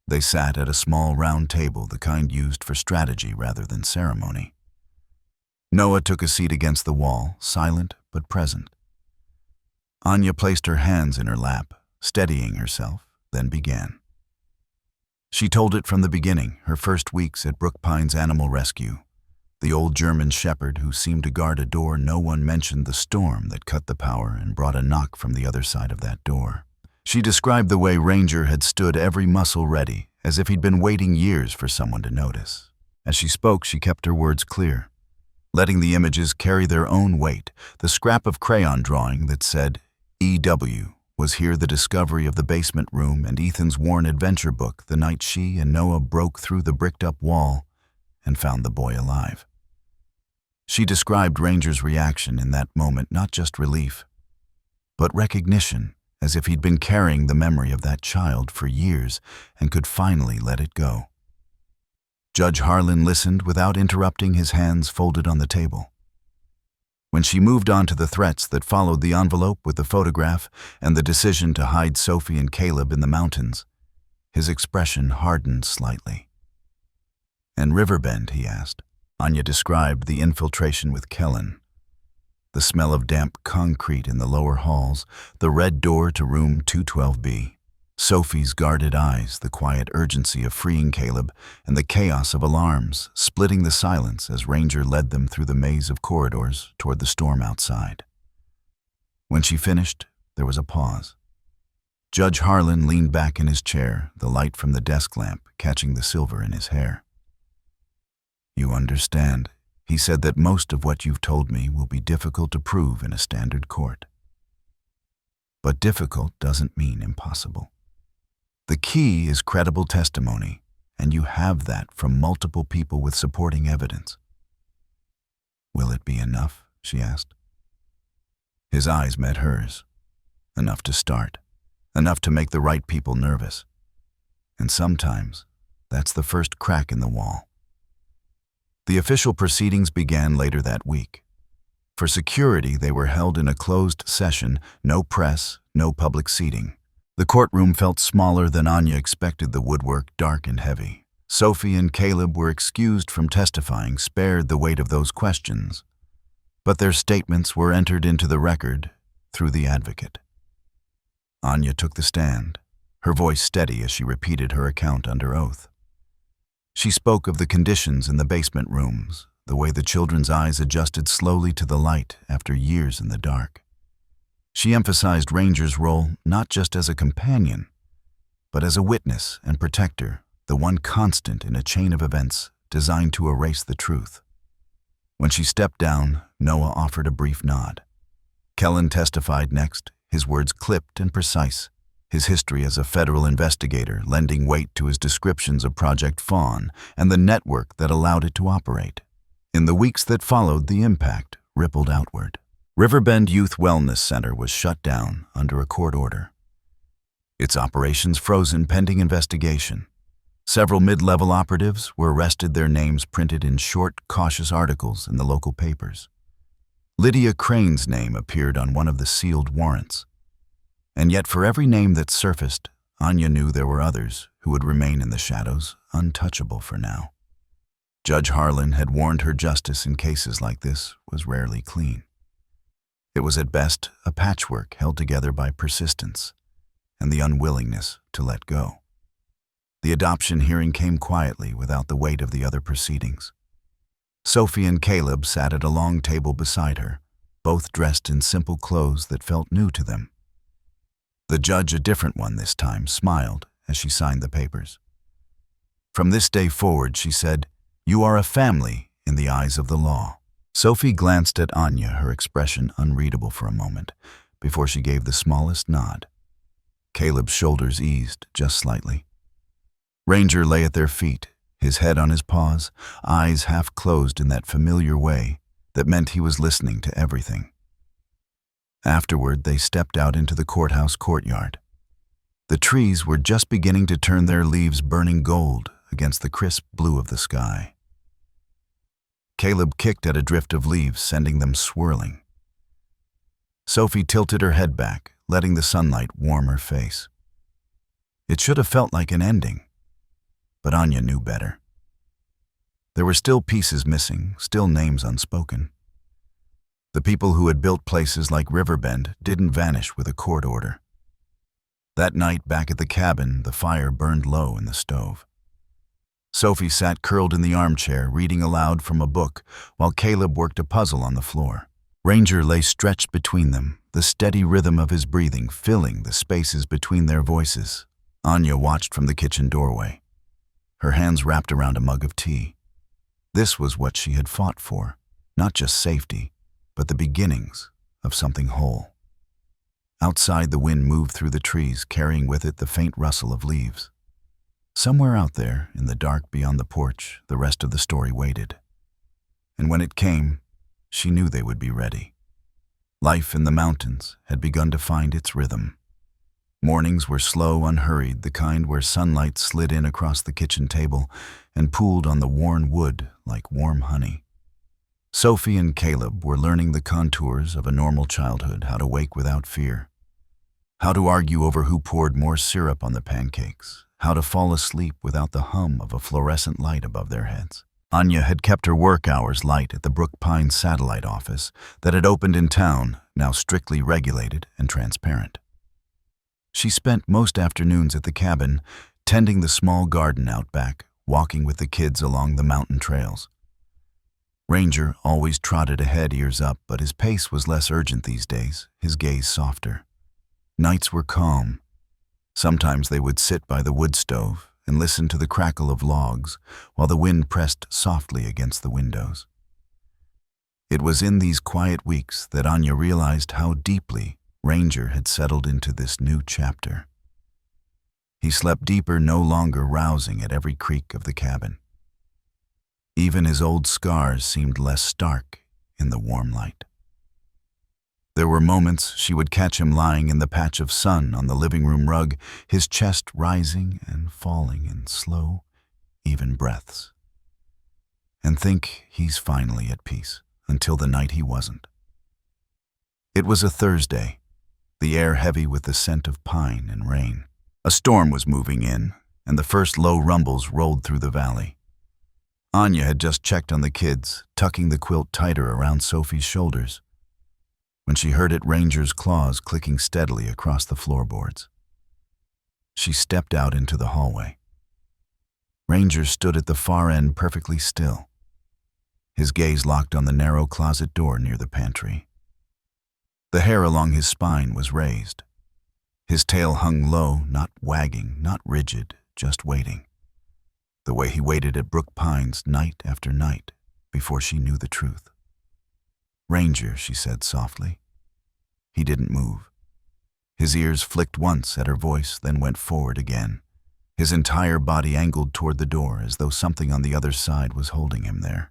They sat at a small round table, the kind used for strategy rather than ceremony. Noah took a seat against the wall, silent but present. Anya placed her hands in her lap, steadying herself, then began. She told it from the beginning, her first weeks at Brook Pines Animal Rescue. The old German shepherd who seemed to guard a door no one mentioned, the storm that cut the power and brought a knock from the other side of that door. She described the way Ranger had stood, every muscle ready, as if he'd been waiting years for someone to notice. As she spoke, she kept her words clear, letting the images carry their own weight. The scrap of crayon drawing that said EW was here, the discovery of the basement room and Ethan's worn adventure book the night she and Noah broke through the bricked-up wall and found the boy alive. She described Ranger's reaction in that moment, not just relief, but recognition, as if he'd been carrying the memory of that child for years and could finally let it go. Judge Harlan listened without interrupting, his hands folded on the table. When she moved on to the threats that followed the envelope with the photograph and the decision to hide Sophie and Caleb in the mountains, his expression hardened slightly. "And Riverbend?" he asked. Anya described the infiltration with Kellen. The smell of damp concrete in the lower halls, the red door to room 212B, Sophie's guarded eyes, the quiet urgency of freeing Caleb, and the chaos of alarms splitting the silence as Ranger led them through the maze of corridors toward the storm outside. When she finished, there was a pause. Judge Harlan leaned back in his chair, the light from the desk lamp catching the silver in his hair. "You understand," he said, "that most of what you've told me will be difficult to prove in a standard court. But difficult doesn't mean impossible. The key is credible testimony, and you have that from multiple people with supporting evidence." "Will it be enough?" she asked. His eyes met hers. Enough to start, enough to make the right people nervous. And sometimes, that's the first crack in the wall. The official proceedings began later that week. For security, they were held in a closed session, no press, no public seating. The courtroom felt smaller than Anya expected, the woodwork dark and heavy. Sophie and Caleb were excused from testifying, spared the weight of those questions. But their statements were entered into the record through the advocate. Anya took the stand, her voice steady as she repeated her account under oath. She spoke of the conditions in the basement rooms, the way the children's eyes adjusted slowly to the light after years in the dark. She emphasized Ranger's role not just as a companion, but as a witness and protector, the one constant in a chain of events designed to erase the truth. When she stepped down, Noah offered a brief nod. Kellen testified next, his words clipped and precise, his history as a federal investigator lending weight to his descriptions of Project Fawn and the network that allowed it to operate. In the weeks that followed, the impact rippled outward. Riverbend Youth Wellness Center was shut down under a court order. Its operations frozen pending investigation. Several mid-level operatives were arrested, their names printed in short, cautious articles in the local papers. Lydia Crane's name appeared on one of the sealed warrants. And yet for every name that surfaced, Anya knew there were others who would remain in the shadows, untouchable for now. Judge Harlan had warned her justice in cases like this was rarely clean. It was at best a patchwork held together by persistence and the unwillingness to let go. The adoption hearing came quietly without the weight of the other proceedings. Sophie and Caleb sat at a long table beside her, both dressed in simple clothes that felt new to them. The judge, a different one this time, smiled as she signed the papers. From this day forward, she said, "You are a family in the eyes of the law." Sophie glanced at Anya, her expression unreadable for a moment, before she gave the smallest nod. Caleb's shoulders eased just slightly. Ranger lay at their feet, his head on his paws, eyes half closed in that familiar way that meant he was listening to everything. Afterward, they stepped out into the courthouse courtyard. The trees were just beginning to turn their leaves burning gold against the crisp blue of the sky. Caleb kicked at a drift of leaves, sending them swirling. Sophie tilted her head back, letting the sunlight warm her face. It should have felt like an ending, but Anya knew better. There were still pieces missing, still names unspoken. The people who had built places like Riverbend didn't vanish with a court order. That night, back at the cabin, the fire burned low in the stove. Sophie sat curled in the armchair, reading aloud from a book, while Caleb worked a puzzle on the floor. Ranger lay stretched between them, the steady rhythm of his breathing filling the spaces between their voices. Anya watched from the kitchen doorway, her hands wrapped around a mug of tea. This was what she had fought for, not just safety, but the beginnings of something whole. Outside, the wind moved through the trees, carrying with it the faint rustle of leaves. Somewhere out there, in the dark beyond the porch, the rest of the story waited. And when it came, she knew they would be ready. Life in the mountains had begun to find its rhythm. Mornings were slow, unhurried, the kind where sunlight slid in across the kitchen table and pooled on the worn wood like warm honey. Sophie and Caleb were learning the contours of a normal childhood, how to wake without fear, how to argue over who poured more syrup on the pancakes, how to fall asleep without the hum of a fluorescent light above their heads. Anya had kept her work hours light at the Brook Pines satellite office that had opened in town, now strictly regulated and transparent. She spent most afternoons at the cabin, tending the small garden out back, walking with the kids along the mountain trails. Ranger always trotted ahead, ears up, but his pace was less urgent these days, his gaze softer. Nights were calm. Sometimes they would sit by the wood stove and listen to the crackle of logs while the wind pressed softly against the windows. It was in these quiet weeks that Anya realized how deeply Ranger had settled into this new chapter. He slept deeper, no longer rousing at every creak of the cabin. Even his old scars seemed less stark in the warm light. There were moments she would catch him lying in the patch of sun on the living room rug, his chest rising and falling in slow, even breaths, and think he's finally at peace, until the night he wasn't. It was a Thursday, the air heavy with the scent of pine and rain. A storm was moving in, and the first low rumbles rolled through the valley. Anya had just checked on the kids, tucking the quilt tighter around Sophie's shoulders, when she heard it Ranger's claws clicking steadily across the floorboards. She stepped out into the hallway. Ranger stood at the far end perfectly still, his gaze locked on the narrow closet door near the pantry. The hair along his spine was raised. His tail hung low, not wagging, not rigid, just waiting. The way he waited at Brook Pines night after night before she knew the truth. "Ranger," she said softly. He didn't move. His ears flicked once at her voice, then went forward again, his entire body angled toward the door as though something on the other side was holding him there.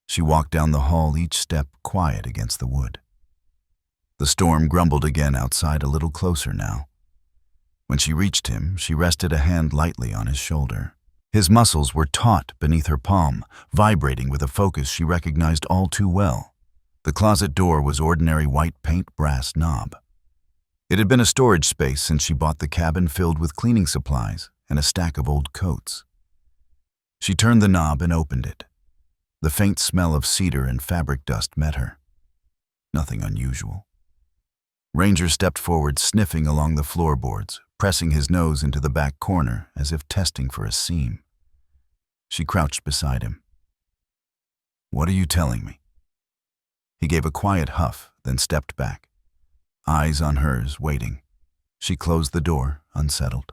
She walked down the hall, each step quiet against the wood. The storm grumbled again outside, a little closer now. When she reached him, she rested a hand lightly on his shoulder. His muscles were taut beneath her palm, vibrating with a focus she recognized all too well. The closet door was ordinary white paint brass knob. It had been a storage space since she bought the cabin, filled with cleaning supplies and a stack of old coats. She turned the knob and opened it. The faint smell of cedar and fabric dust met her. Nothing unusual. Ranger stepped forward, sniffing along the floorboards, pressing his nose into the back corner as if testing for a seam. She crouched beside him. "What are you telling me?" He gave a quiet huff, then stepped back, eyes on hers, waiting. She closed the door, unsettled.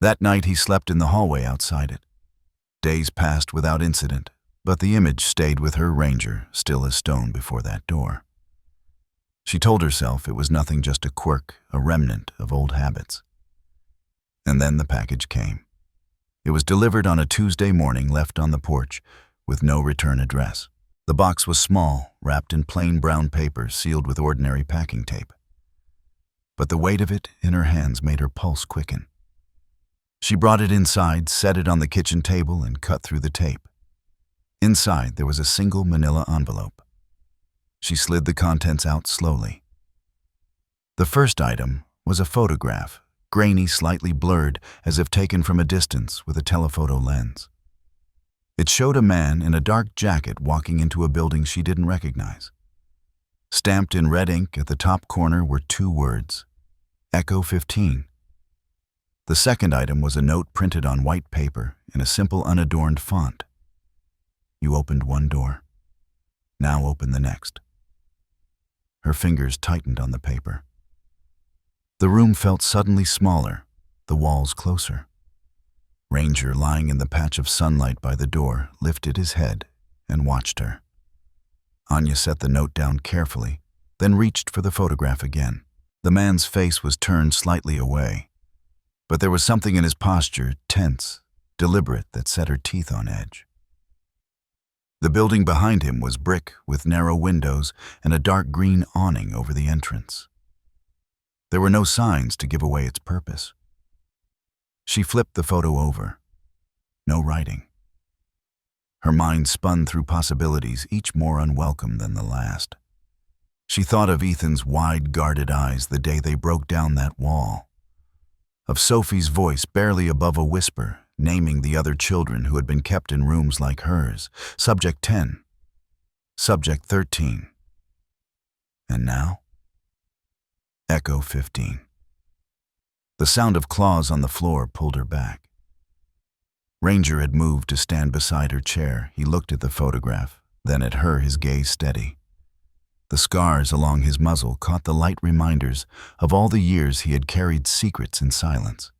That night he slept in the hallway outside it. Days passed without incident, but the image stayed with her, Ranger, still as stone before that door. She told herself it was nothing, just a quirk, a remnant of old habits. And then the package came. It was delivered on a Tuesday morning, left on the porch, with no return address. The box was small, wrapped in plain brown paper, sealed with ordinary packing tape. But the weight of it in her hands made her pulse quicken. She brought it inside, set it on the kitchen table, and cut through the tape. Inside, there was a single manila envelope. She slid the contents out slowly. The first item was a photograph, grainy, slightly blurred, as if taken from a distance with a telephoto lens. It showed a man in a dark jacket walking into a building she didn't recognize. Stamped in red ink at the top corner were 2 words, Echo 15. The second item was a note printed on white paper in a simple, unadorned font. "You opened one door. Now open the next." Her fingers tightened on the paper. The room felt suddenly smaller, the walls closer. Ranger, lying in the patch of sunlight by the door, lifted his head and watched her. Anya set the note down carefully, then reached for the photograph again. The man's face was turned slightly away, but there was something in his posture, tense, deliberate, that set her teeth on edge. The building behind him was brick with narrow windows and a dark green awning over the entrance. There were no signs to give away its purpose. She flipped the photo over. No writing. Her mind spun through possibilities, each more unwelcome than the last. She thought of Ethan's wide, guarded eyes the day they broke down that wall. Of Sophie's voice, barely above a whisper, naming the other children who had been kept in rooms like hers. Subject 10. Subject 13. And now? Echo 15. The sound of claws on the floor pulled her back. Ranger had moved to stand beside her chair. He looked at the photograph, then at her, his gaze steady. The scars along his muzzle caught the light reminders of all the years he had carried secrets in silence.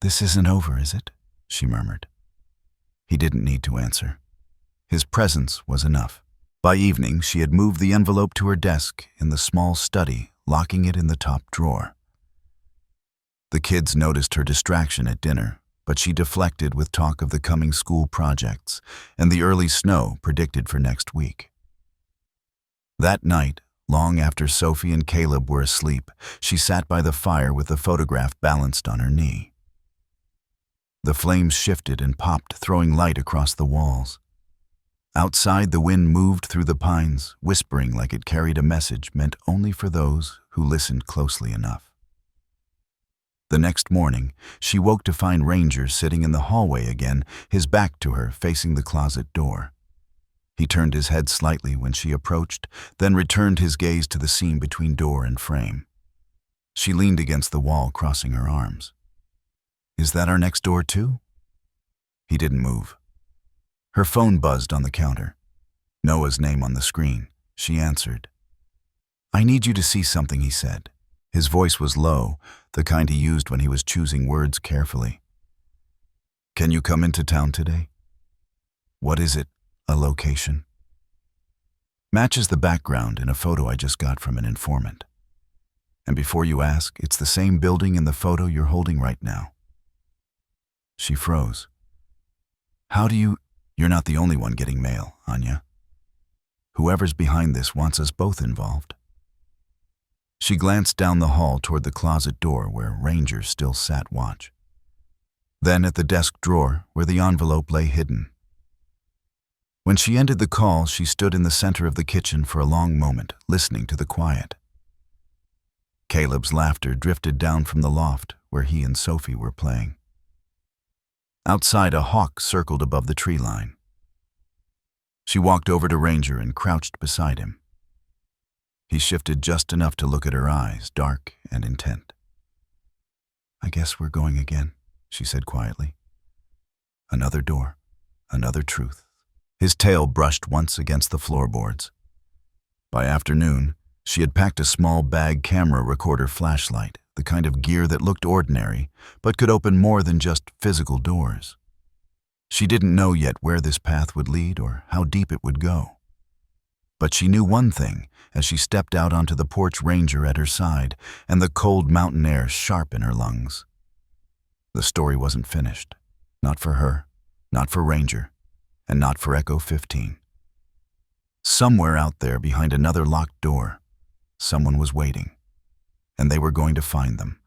"This isn't over, is it?" she murmured. He didn't need to answer. His presence was enough. By evening, she had moved the envelope to her desk in the small study, locking it in the top drawer. The kids noticed her distraction at dinner, but she deflected with talk of the coming school projects and the early snow predicted for next week. That night, long after Sophie and Caleb were asleep, she sat by the fire with the photograph balanced on her knee. The flames shifted and popped, throwing light across the walls. Outside, the wind moved through the pines, whispering like it carried a message meant only for those who listened closely enough. The next morning, she woke to find Ranger sitting in the hallway again, his back to her, facing the closet door. He turned his head slightly when she approached, then returned his gaze to the seam between door and frame. She leaned against the wall, crossing her arms. "Is that our next door, too?" He didn't move. Her phone buzzed on the counter. Noah's name on the screen. She answered. "I need you to see something," he said. His voice was low, the kind he used when he was choosing words carefully. "Can you come into town today?" "What is it? A location?" "Matches the background in a photo I just got from an informant. And before you ask, it's the same building in the photo you're holding right now." She froze. You're not the only one getting mail, Anya. Whoever's behind this wants us both involved." She glanced down the hall toward the closet door where Ranger still sat watch. Then at the desk drawer where the envelope lay hidden. When she ended the call, she stood in the center of the kitchen for a long moment, listening to the quiet. Caleb's laughter drifted down from the loft where he and Sophie were playing. Outside, a hawk circled above the tree line. She walked over to Ranger and crouched beside him. He shifted just enough to look at her eyes, dark and intent. "I guess we're going again," she said quietly. Another door, another truth. His tail brushed once against the floorboards. By afternoon, she had packed a small bag camera recorder flashlight, the kind of gear that looked ordinary, but could open more than just physical doors. She didn't know yet where this path would lead or how deep it would go. But she knew one thing as she stepped out onto the porch, Ranger at her side, and the cold mountain air sharp in her lungs. The story wasn't finished. Not for her, not for Ranger, and not for Echo 15. Somewhere out there behind another locked door, someone was waiting, and they were going to find them.